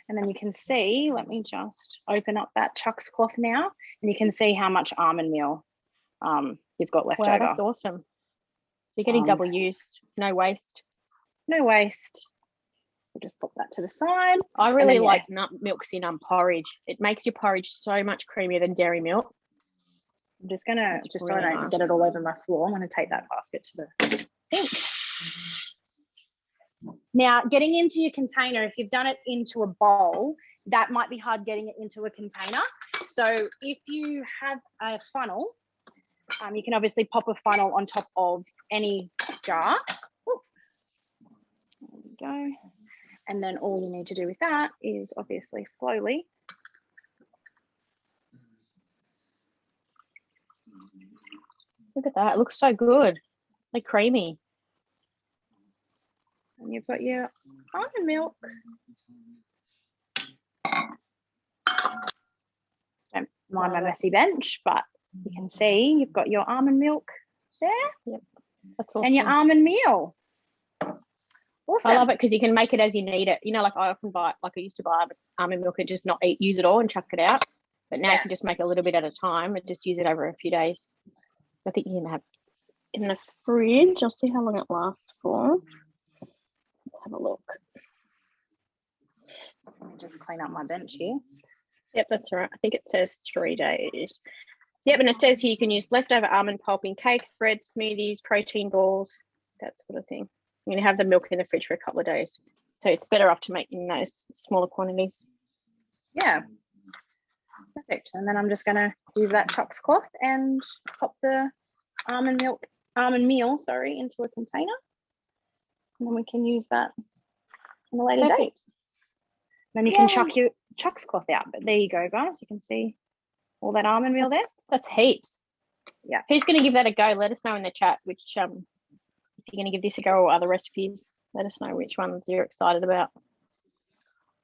And then you can see, let me just open up that chucks cloth now, and you can see how much almond meal you've got left over. Wow, that's awesome. So you're getting double use, no waste. No waste. So just pop that to the side. I really like nut milks in porridge. It makes your porridge so much creamier than dairy milk. I'm just gonna, so I don't get it all over my floor, I'm gonna take that basket to the sink. Now, getting into your container, if you've done it into a bowl, that might be hard getting it into a container. So if you have a funnel, you can obviously pop a funnel on top of any jar. Ooh. There we go. And then all you need to do with that is obviously slowly look at that. It looks so good. So creamy. And you've got your almond milk. Don't mind my messy bench, but you can see you've got your almond milk there. Yep. That's awesome. And your almond meal. Awesome. I love it because you can make it as you need it. You know, like I often buy, like I used to buy almond milk and just not use it all and chuck it out. But now you can just make a little bit at a time and just use it over a few days. I think you can have in the fridge. I'll see how long it lasts for. Let's have a look. Let me just clean up my bench here. Yep, that's right. I think it says 3 days. Yep, and it says here you can use leftover almond pulp in cakes, bread, smoothies, protein balls, that sort of thing. You can have the milk in the fridge for a couple of days. So it's better off to make in those smaller quantities. Yeah. Perfect. And then I'm just going to use that chucks cloth and pop the almond meal, into a container. And then we can use that on a later date. Then you can chuck your chucks cloth out. But there you go, guys. You can see all that almond meal there. That's heaps. Yeah. Who's going to give that a go? Let us know in the chat which if you're going to give this a go or other recipes. Let us know which ones you're excited about.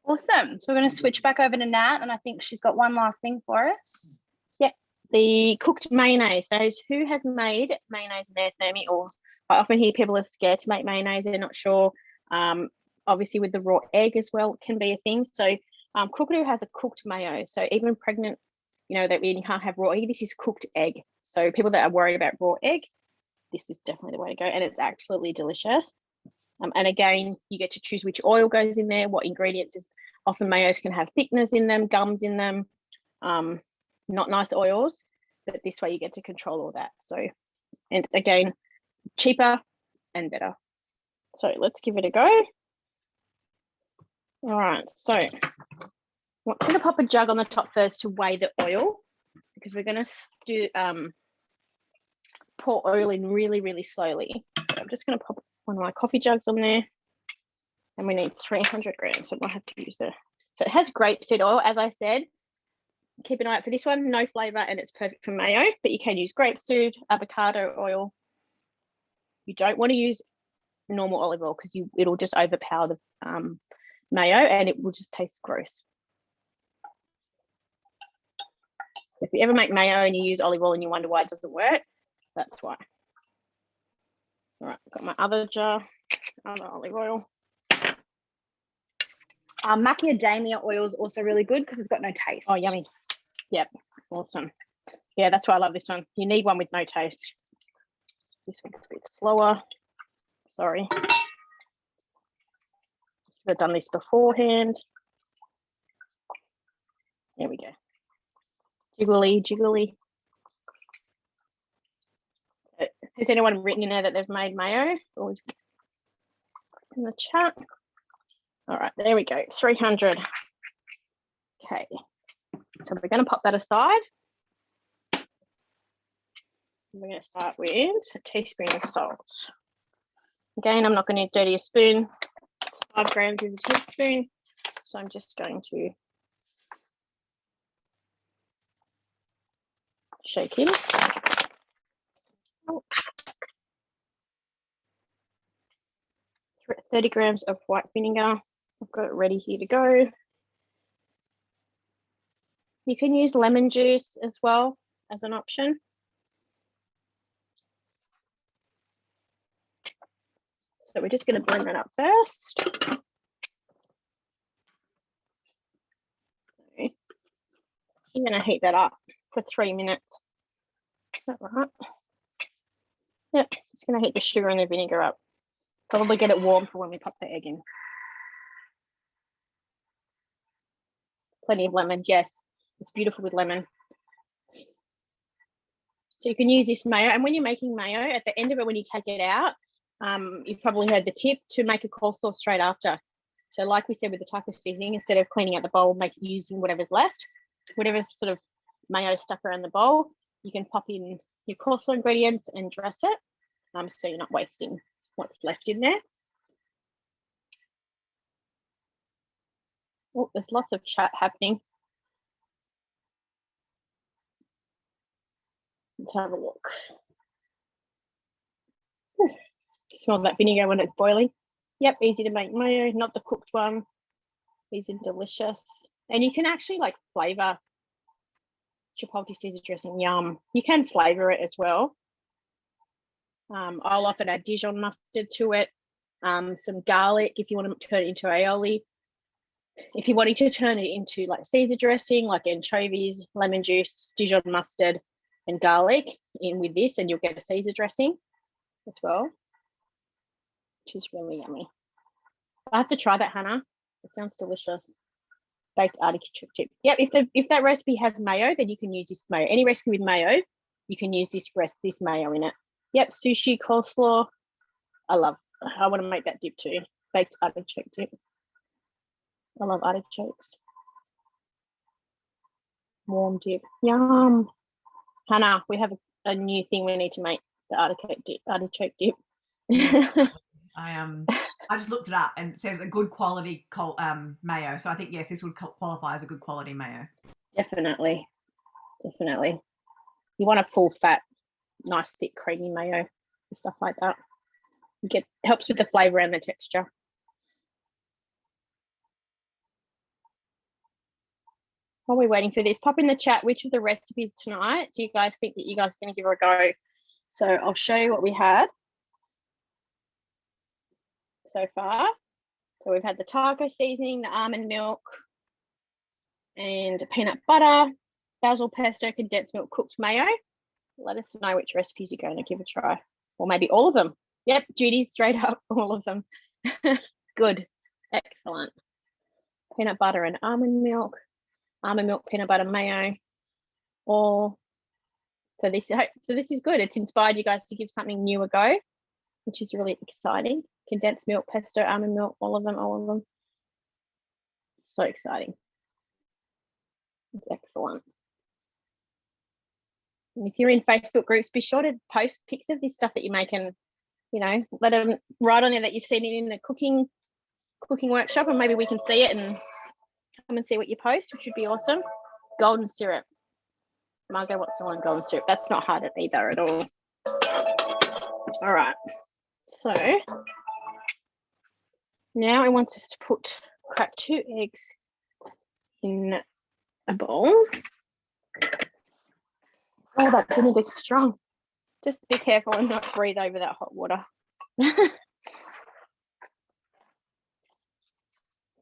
Awesome. So we're going to switch back over to Nat, and I think she's got one last thing for us. Yep. the cooked mayonnaise. So who has made mayonnaise in their thermi? Or I often hear people are scared to make mayonnaise. They're not sure. Obviously with the raw egg as well can be a thing. So Cookadoo has a cooked mayo. So even pregnant, you know, that you can't have raw egg, this is cooked egg. So people that are worried about raw egg, this is definitely the way to go. And it's absolutely delicious. And again, you get to choose which oil goes in there, what ingredients. Often mayos can have thickeners in them, gums in them, not nice oils, but this way you get to control all that. So, and again, cheaper and better. So let's give it a go. All right, so I'm going to pop a jug on the top first to weigh the oil, because we're going to do pour oil in really, really slowly. So I'm just going to pop one of my coffee jugs on there, and we need 300 grams. So I might have to use it. So it has grapeseed oil, as I said. Keep an eye out for this one, no flavour, and it's perfect for mayo, but you can use grapeseed, avocado oil. You don't want to use normal olive oil because it'll just overpower the mayo and it will just taste gross. If you ever make mayo and you use olive oil and you wonder why it doesn't work, that's why. All right, I've got my other jar, other olive oil. Macadamia oil is also really good because it's got no taste. Oh, yummy. Yep, awesome. Yeah, that's why I love this one. You need one with no taste. This one's a bit slower. Sorry. Should have done this beforehand. There we go. Jiggly, jiggly. Has anyone written in there that they've made mayo? Always in the chat. All right, there we go. 300. Okay. So we're going to pop that aside. We're going to start with a teaspoon of salt. Again, I'm not going to dirty a spoon. 5 grams is a teaspoon. So I'm just going to shake in. 30 grams of white vinegar. I've got it ready here to go. You can use lemon juice as well as an option. So we're just going to blend that up first. You're going to heat that up for 3 minutes. Is that right? Yep, just going to heat the sugar and the vinegar up. Probably get it warm for when we pop the egg in. Plenty of lemon, yes. It's beautiful with lemon. So you can use this mayo, and when you're making mayo, at the end of it, when you take it out, you've probably heard the tip to make a coleslaw straight after. So like we said with the taco seasoning, instead of cleaning out the bowl, using whatever's left, whatever's sort of mayo stuck around the bowl, you can pop in your coleslaw ingredients and dress it, so you're not wasting what's left in there. Oh, there's lots of chat happening. Let's have a look. Smell that vinegar when it's boiling. Yep, easy to make mayo, not the cooked one. Easy and delicious. And you can actually like flavour chipotle Caesar dressing. Yum. You can flavour it as well. I'll often add Dijon mustard to it, some garlic if you want to turn it into aioli. If you're wanting to turn it into like Caesar dressing, like anchovies, lemon juice, Dijon mustard, and garlic in with this, and you'll get a Caesar dressing as well, which is really yummy. I have to try that, Hannah. It sounds delicious. Baked artichoke dip. Yep, if that recipe has mayo, then you can use this mayo. Any recipe with mayo, you can use this mayo in it. Yep, sushi, coleslaw. I want to make that dip too. Baked artichoke dip. I love artichokes. Warm dip. Yum. Hannah, we have a new thing we need to make, the artichoke dip. I just looked it up and it says a good quality mayo. So I think, yes, this would qualify as a good quality mayo. Definitely. Definitely. You want a full fat, nice thick creamy mayo and stuff like that. Helps with the flavour and the texture. while we're waiting for this, pop in the chat which of the recipes tonight do you guys think that you guys are going to give her a go. So I'll show you what we had so far. So we've had the taco seasoning, the almond milk, and peanut butter, basil pesto, condensed milk, cooked mayo. Let us know which recipes you're going to give a try, or maybe all of them. Yep, Judy's straight up, all of them. Good, excellent. Peanut butter and almond milk, peanut butter, mayo, all. So this is good. It's inspired you guys to give something new a go, which is really exciting. Condensed milk, pesto, almond milk, all of them. So exciting. It's excellent. And if you're in Facebook groups, be sure to post pics of this stuff that you make, and let them write on there that you've seen it in the cooking workshop, and maybe we can see it and come and see what you post, which would be awesome. Golden syrup. Margot, what's the one? Golden syrup. That's not hard either at all. All right. So now I want us to crack 2 eggs in a bowl. Oh, that vinegar's strong. Just be careful and not breathe over that hot water.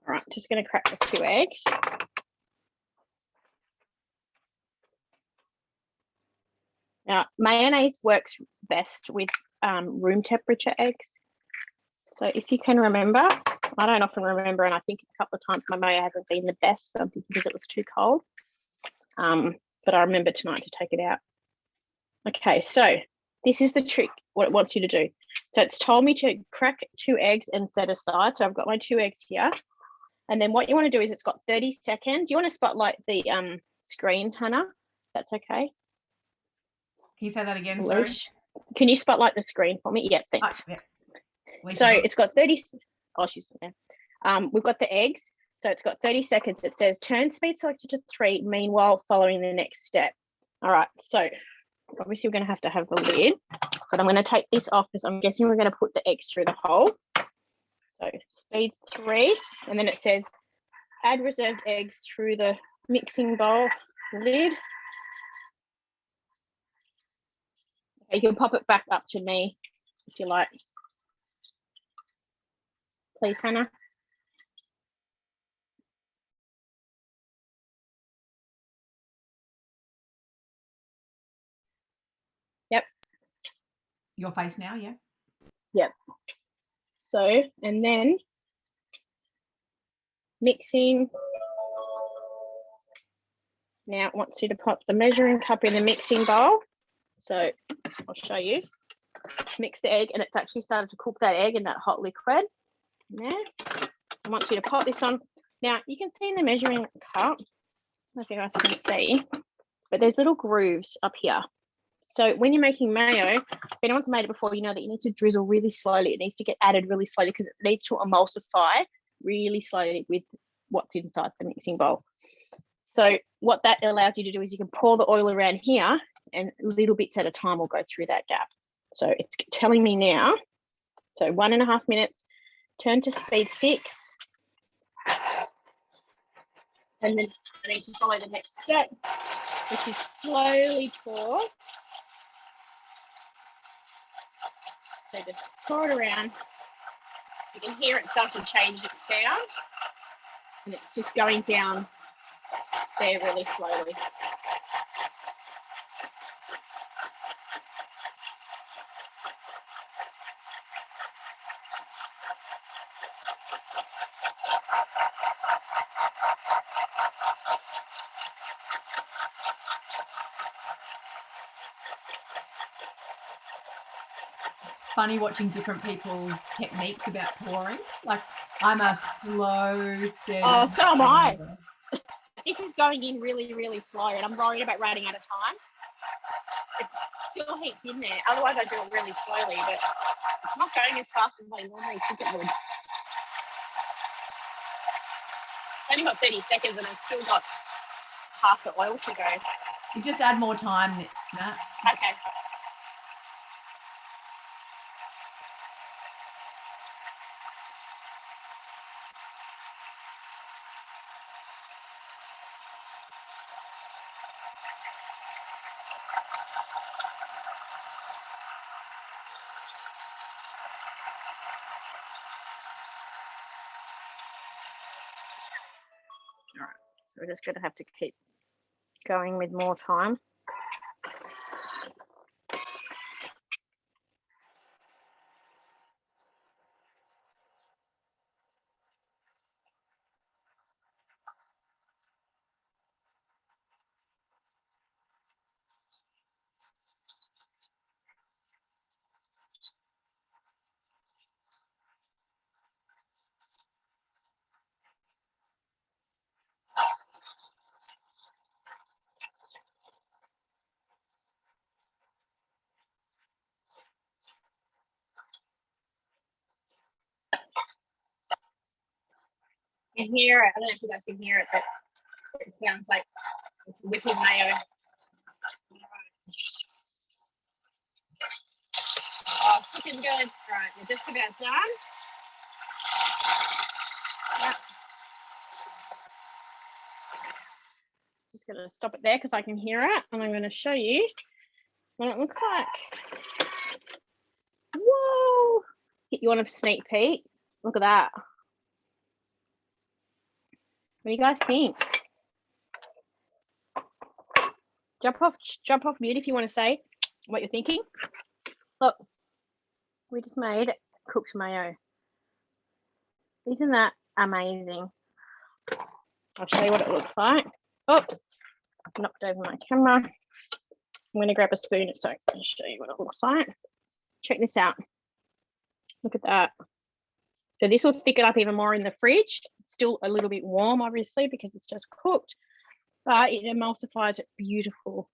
All right, just going to crack the 2 eggs. Now, mayonnaise works best with room temperature eggs. So if you can remember, I don't often remember, and I think a couple of times my mayo hasn't been the best, I think because it was too cold. But I remember tonight to take it out. Okay, so this is the trick, what it wants you to do. So it's told me to crack 2 eggs and set aside. So I've got my 2 eggs here. And then what you want to do is it's got 30 seconds. Do you want to spotlight the screen, Hannah? That's okay. Can you say that again? Sorry. Can you spotlight the screen for me? Yeah, thanks. Oh, yeah. So it's got 30. Oh, she's there. We've got the eggs. So it's got 30 seconds. It says turn speed selected to 3, meanwhile following the next step. All right. So obviously we're going to have the lid, but I'm going to take this off because I'm guessing we're going to put the eggs through the hole. So speed 3, and then it says add reserved eggs through the mixing bowl lid. You can pop it back up to me if you like. Please, Hannah. Yep. Your face now, yeah? Yep. So, and then mixing. Now it wants you to pop the measuring cup in the mixing bowl. So I'll show you. Mix the egg, and it's actually started to cook that egg in that hot liquid. Now I want you to pop this on. Now you can see in the measuring cup, I don't know if you guys can see, but there's little grooves up here. So when you're making mayo, if anyone's made it before, you know that you need to drizzle really slowly. It needs to get added really slowly because it needs to emulsify really slowly with what's inside the mixing bowl. So what that allows you to do is you can pour the oil around here, and little bits at a time will go through that gap. So it's telling me now, so 1.5 minutes, turn to speed 6. And then I need to follow the next step, which is slowly pour. So just pour it around. You can hear it start to change its sound, and it's just going down there really slowly. It's funny watching different people's techniques about pouring. Like, I'm a slow, steady. Oh, so am I. This is going in really, really slow, and I'm worried about running out of time. It still heats in there. Otherwise, I do it really slowly, but it's not going as fast as I normally think it would. It's only got 30 seconds, and I've still got half the oil to go. You just add more time, Nat. Okay. we're just going to have to keep going with more time. You can hear it. I don't know if you guys can hear it, but it sounds like it's whipping mayo. Oh, it's looking good. All right, we're just about done. Yep. Just going to stop it there because I can hear it, and I'm going to show you what it looks like. Whoa! You want a sneak peek? Look at that. What do you guys think? Jump off mute if you want to say what you're thinking. Look, we just made cooked mayo. Isn't that amazing? I'll show you what it looks like. Oops, I've knocked over my camera. I'm going to grab a spoon so I can show you what it looks like. Check this out. Look at that. So this will thicken up even more in the fridge. It's still a little bit warm, obviously, because it's just cooked, but it emulsifies it beautifully.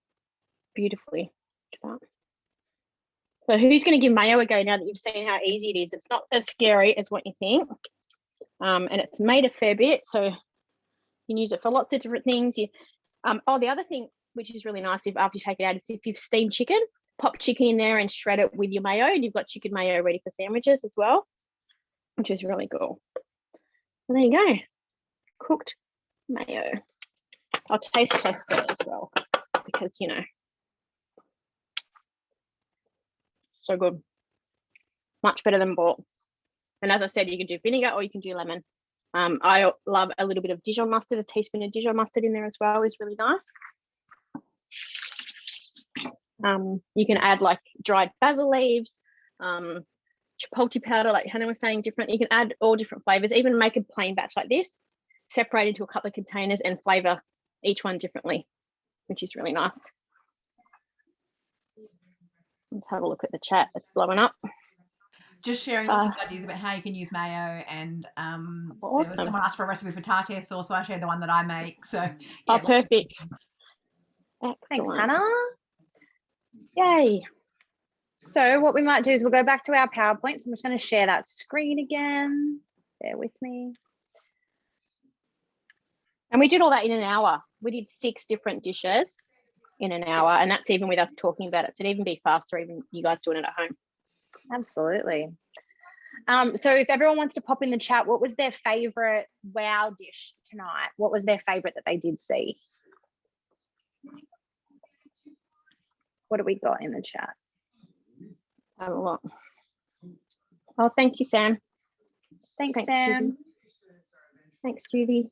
So who's going to give mayo a go now that you've seen how easy it is? It's not as scary as what you think. And it's made a fair bit, so you can use it for lots of different things. The other thing, which is really nice after you take it out, is if you've steamed chicken, pop chicken in there and shred it with your mayo, and you've got chicken mayo ready for sandwiches as well, which is really cool. And there you go, cooked mayo. I'll taste test it as well because, you know, so good. Much better than bought. And as I said, you can do vinegar or you can do lemon. I love a little bit of Dijon mustard. A teaspoon of Dijon mustard in there as well is really nice. You can add like dried basil leaves, chipotle powder, like Hannah was saying, different. You can add all different flavors, even make a plain batch like this, separate into a couple of containers and flavor each one differently, which is really nice. Let's have a look at the chat. It's blowing up. Just sharing lots of ideas about how you can use mayo, and awesome. Someone asked for a recipe for tartare sauce, so I shared the one that I make. So yeah, perfect. Thanks, Hannah. Yay. So what we might do is we'll go back to our PowerPoints. I'm just going to share that screen again. Bear with me. And we did all that in an hour. We did 6 different dishes in an hour, and that's even with us talking about it. So it'd even be faster, even you guys doing it at home. Absolutely. So if everyone wants to pop in the chat, what was their favorite wow dish tonight? What was their favorite that they did see? What do we got in the chat? Have a look. Oh, thank you, Sam. Thanks Sam. Judy. Thanks, Judy.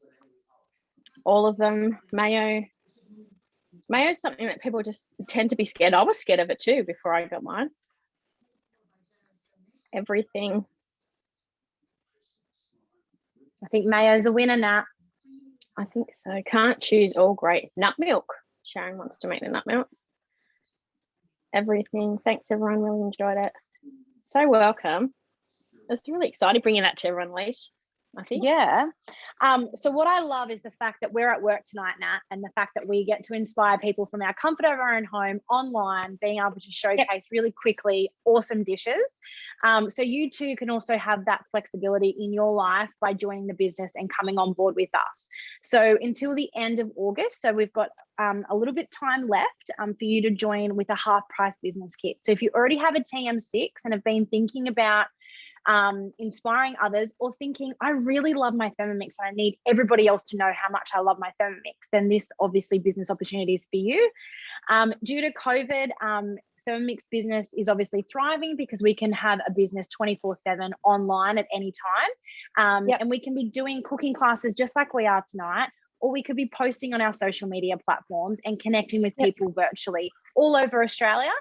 All of them. Mayo. Mayo is something that people just tend to be scared. I was scared of it too before I got mine. Everything. I think mayo's a winner, Nat. I think so. Can't choose all great. Nut milk. Sharon wants to make the nut milk. Everything. Thanks, everyone. Really enjoyed it. So welcome. It's really exciting bringing that to everyone, Leash, I think. Yeah. So what I love is the fact that we're at work tonight, Nat, and the fact that we get to inspire people from our comfort of our own home online, being able to showcase really quickly awesome dishes. So you too can also have that flexibility in your life by joining the business and coming on board with us. So until the end of August, so we've got a little bit time left for you to join with a half price business kit. So if you already have a TM6 and have been thinking about inspiring others, or thinking, I really love my Thermomix, I need everybody else to know how much I love my Thermomix, then this obviously business opportunity is for you. Due to COVID, Thermomix business is obviously thriving because we can have a business 24/7 online at any time. And we can be doing cooking classes just like we are tonight, or we could be posting on our social media platforms and connecting with people virtually all over Australia.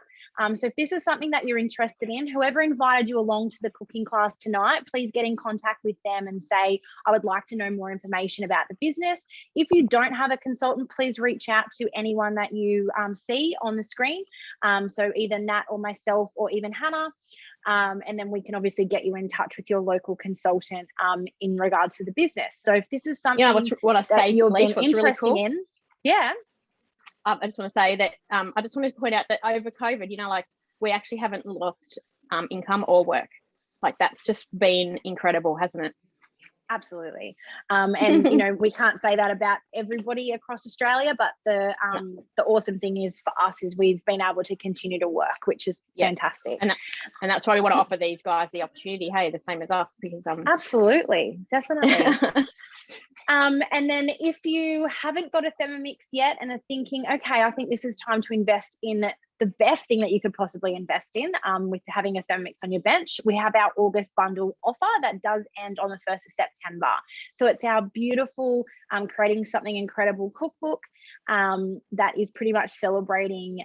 So if this is something that you're interested in, whoever invited you along to the cooking class tonight, please get in contact with them and say, I would like to know more information about the business. If you don't have a consultant, please reach out to anyone that you see on the screen. So either Nat or myself or even Hannah. And then we can obviously get you in touch with your local consultant in regards to the business. So if this is something what I say, you're interested really cool in, I just want to say that I just wanted to point out that over COVID, you know, like we actually haven't lost income or work. Like that's just been incredible, hasn't it? Absolutely. And you know, we can't say that about everybody across Australia, but the awesome thing is for us is we've been able to continue to work, which is fantastic. And that's why we want to offer these guys the opportunity, hey, the same as us, because absolutely, definitely. And then if you haven't got a Thermomix yet and are thinking, okay, I think this is time to invest in the best thing that you could possibly invest in with having a Thermomix on your bench, we have our August bundle offer that does end on the 1st of September. So it's our beautiful Creating Something Incredible cookbook that is pretty much celebrating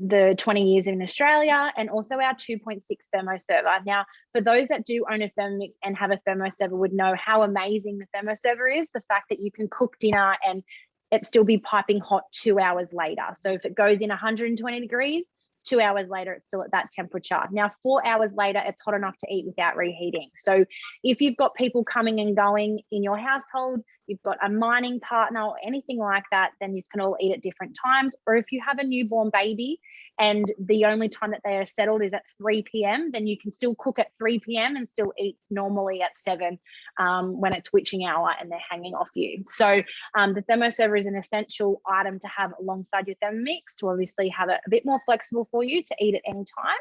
the 20 years in Australia, and also our 2.6 thermo server. Now, for those that do own a Thermomix and have a thermo server would know how amazing the thermo server is, the fact that you can cook dinner and it still be piping hot 2 hours later. So if it goes in 120 degrees, 2 hours later, it's still at that temperature. Now, 4 hours later, it's hot enough to eat without reheating. So if you've got people coming and going in your household, you've got a mining partner or anything like that, then you can all eat at different times. Or if you have a newborn baby and the only time that they are settled is at 3 p.m, then you can still cook at 3 p.m. and still eat normally at 7 when it's witching hour and they're hanging off you. So the thermoserver is an essential item to have alongside your Thermomix to obviously have it a bit more flexible for you to eat at any time.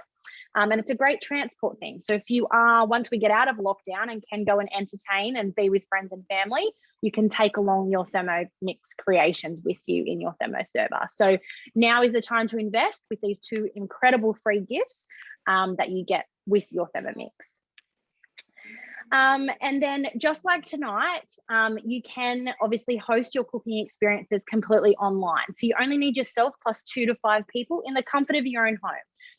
And it's a great transport thing. So if you are, once we get out of lockdown and can go and entertain and be with friends and family, you can take along your Thermomix creations with you in your thermoserver. So now is the time to invest with these 2 incredible free gifts that you get with your Thermomix. And then just like tonight, you can obviously host your cooking experiences completely online. So you only need yourself plus 2 to 5 people in the comfort of your own home.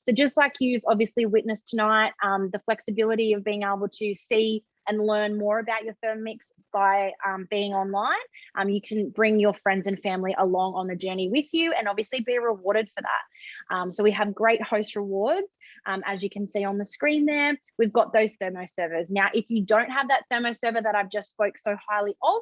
So just like you've obviously witnessed tonight, the flexibility of being able to see and learn more about your Thermomix by being online, you can bring your friends and family along on the journey with you and obviously be rewarded for that. So we have great host rewards, as you can see on the screen there. We've got those thermoservers. Now, if you don't have that thermoserver that I've just spoke so highly of,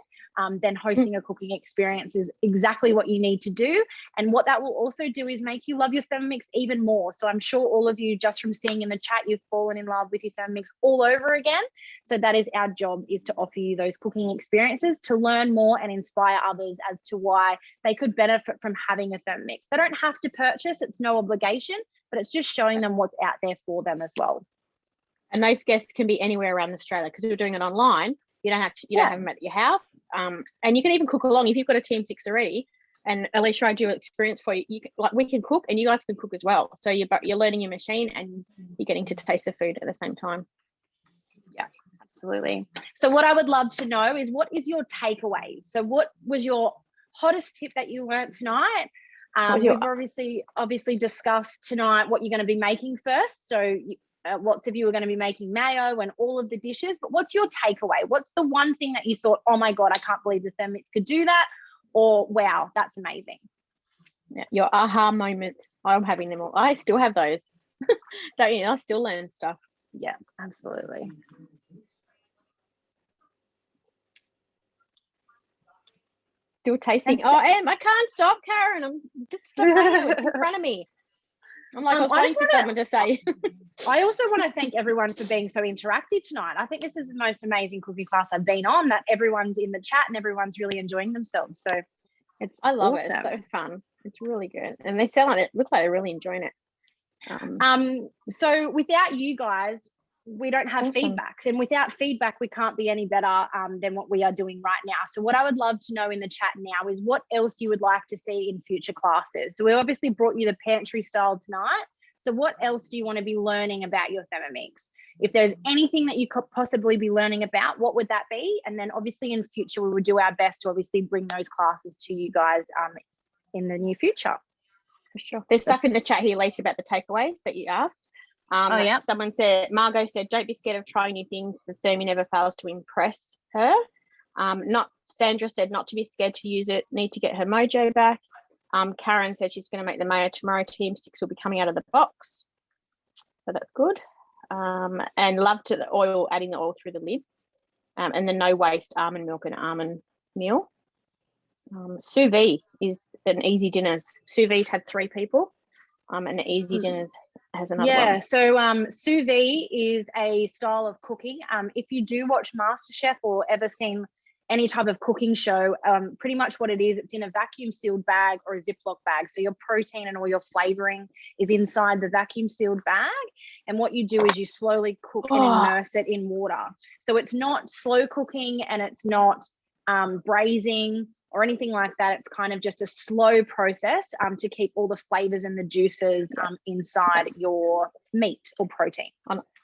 then hosting a cooking experience is exactly what you need to do. And what that will also do is make you love your Thermomix even more. So I'm sure all of you, just from seeing in the chat, you've fallen in love with your Thermomix all over again. So that is our job, is to offer you those cooking experiences to learn more and inspire others as to why they could benefit from having a Thermomix. They don't have to purchase, it's no obligation, but it's just showing them what's out there for them as well. And those guests can be anywhere around Australia, because we're doing it online. You don't have to, don't have them at your house. And you can even cook along if you've got a team 6 already. And Alicia, I do experience for you. You can, like, we can cook and you guys can cook as well. So you're learning your machine and you're getting to taste the food at the same time. Yeah, absolutely. So what I would love to know is, what is your takeaways? So what was your hottest tip that you learned tonight? We've obviously discussed tonight what you're going to be making first. So lots of you are going to be making mayo and all of the dishes, but what's your takeaway? What's the one thing that you thought, oh my God, I can't believe the Thermomix could do that? Or wow, that's amazing. Yeah, your aha moments. I'm having them all. I still have those. Don't you? I still learn stuff. Yeah, absolutely. Still tasting. Oh, I can't stop, Karen. I'm just it's in front of me. I'm like, I was waiting for someone to say. I also want to thank everyone for being so interactive tonight. I think this is the most amazing cooking class I've been on, that everyone's in the chat and everyone's really enjoying themselves. So I love it. It's so fun. It's really good. And they sound like it, look like they're really enjoying it. So without you guys, we don't have feedback, and without feedback we can't be any better than what we are doing right now. So what I would love to know in the chat now is what else you would like to see in future classes. So we obviously brought you the pantry style tonight, So what else do you want to be learning about your Thermomix? If there's anything that you could possibly be learning about, what would that be? And then obviously in future, we would do our best to obviously bring those classes to you guys in the near future. For sure. There's stuff in the chat here, Lisa, about the takeaways that you asked. Yeah. Someone said, Margot said, don't be scared of trying new things. The Thermi never fails to impress her. Sandra said not to be scared to use it, need to get her mojo back. Karen said she's going to make the mayo tomorrow. Team 6 will be coming out of the box. So that's good. And love to the oil, adding the oil through the lid. And the no waste almond milk and almond meal. Sous vide is an easy dinners. Sous vide's had 3 people. And the easy dinners has another one. Yeah, so sous vide is a style of cooking. If you do watch MasterChef or ever seen any type of cooking show, pretty much what it is, it's in a vacuum sealed bag or a Ziploc bag. So your protein and all your flavoring is inside the vacuum sealed bag. And what you do is you slowly cook and immerse it in water. So it's not slow cooking and it's not braising or anything like that. It's kind of just a slow process to keep all the flavors and the juices inside your meat or protein.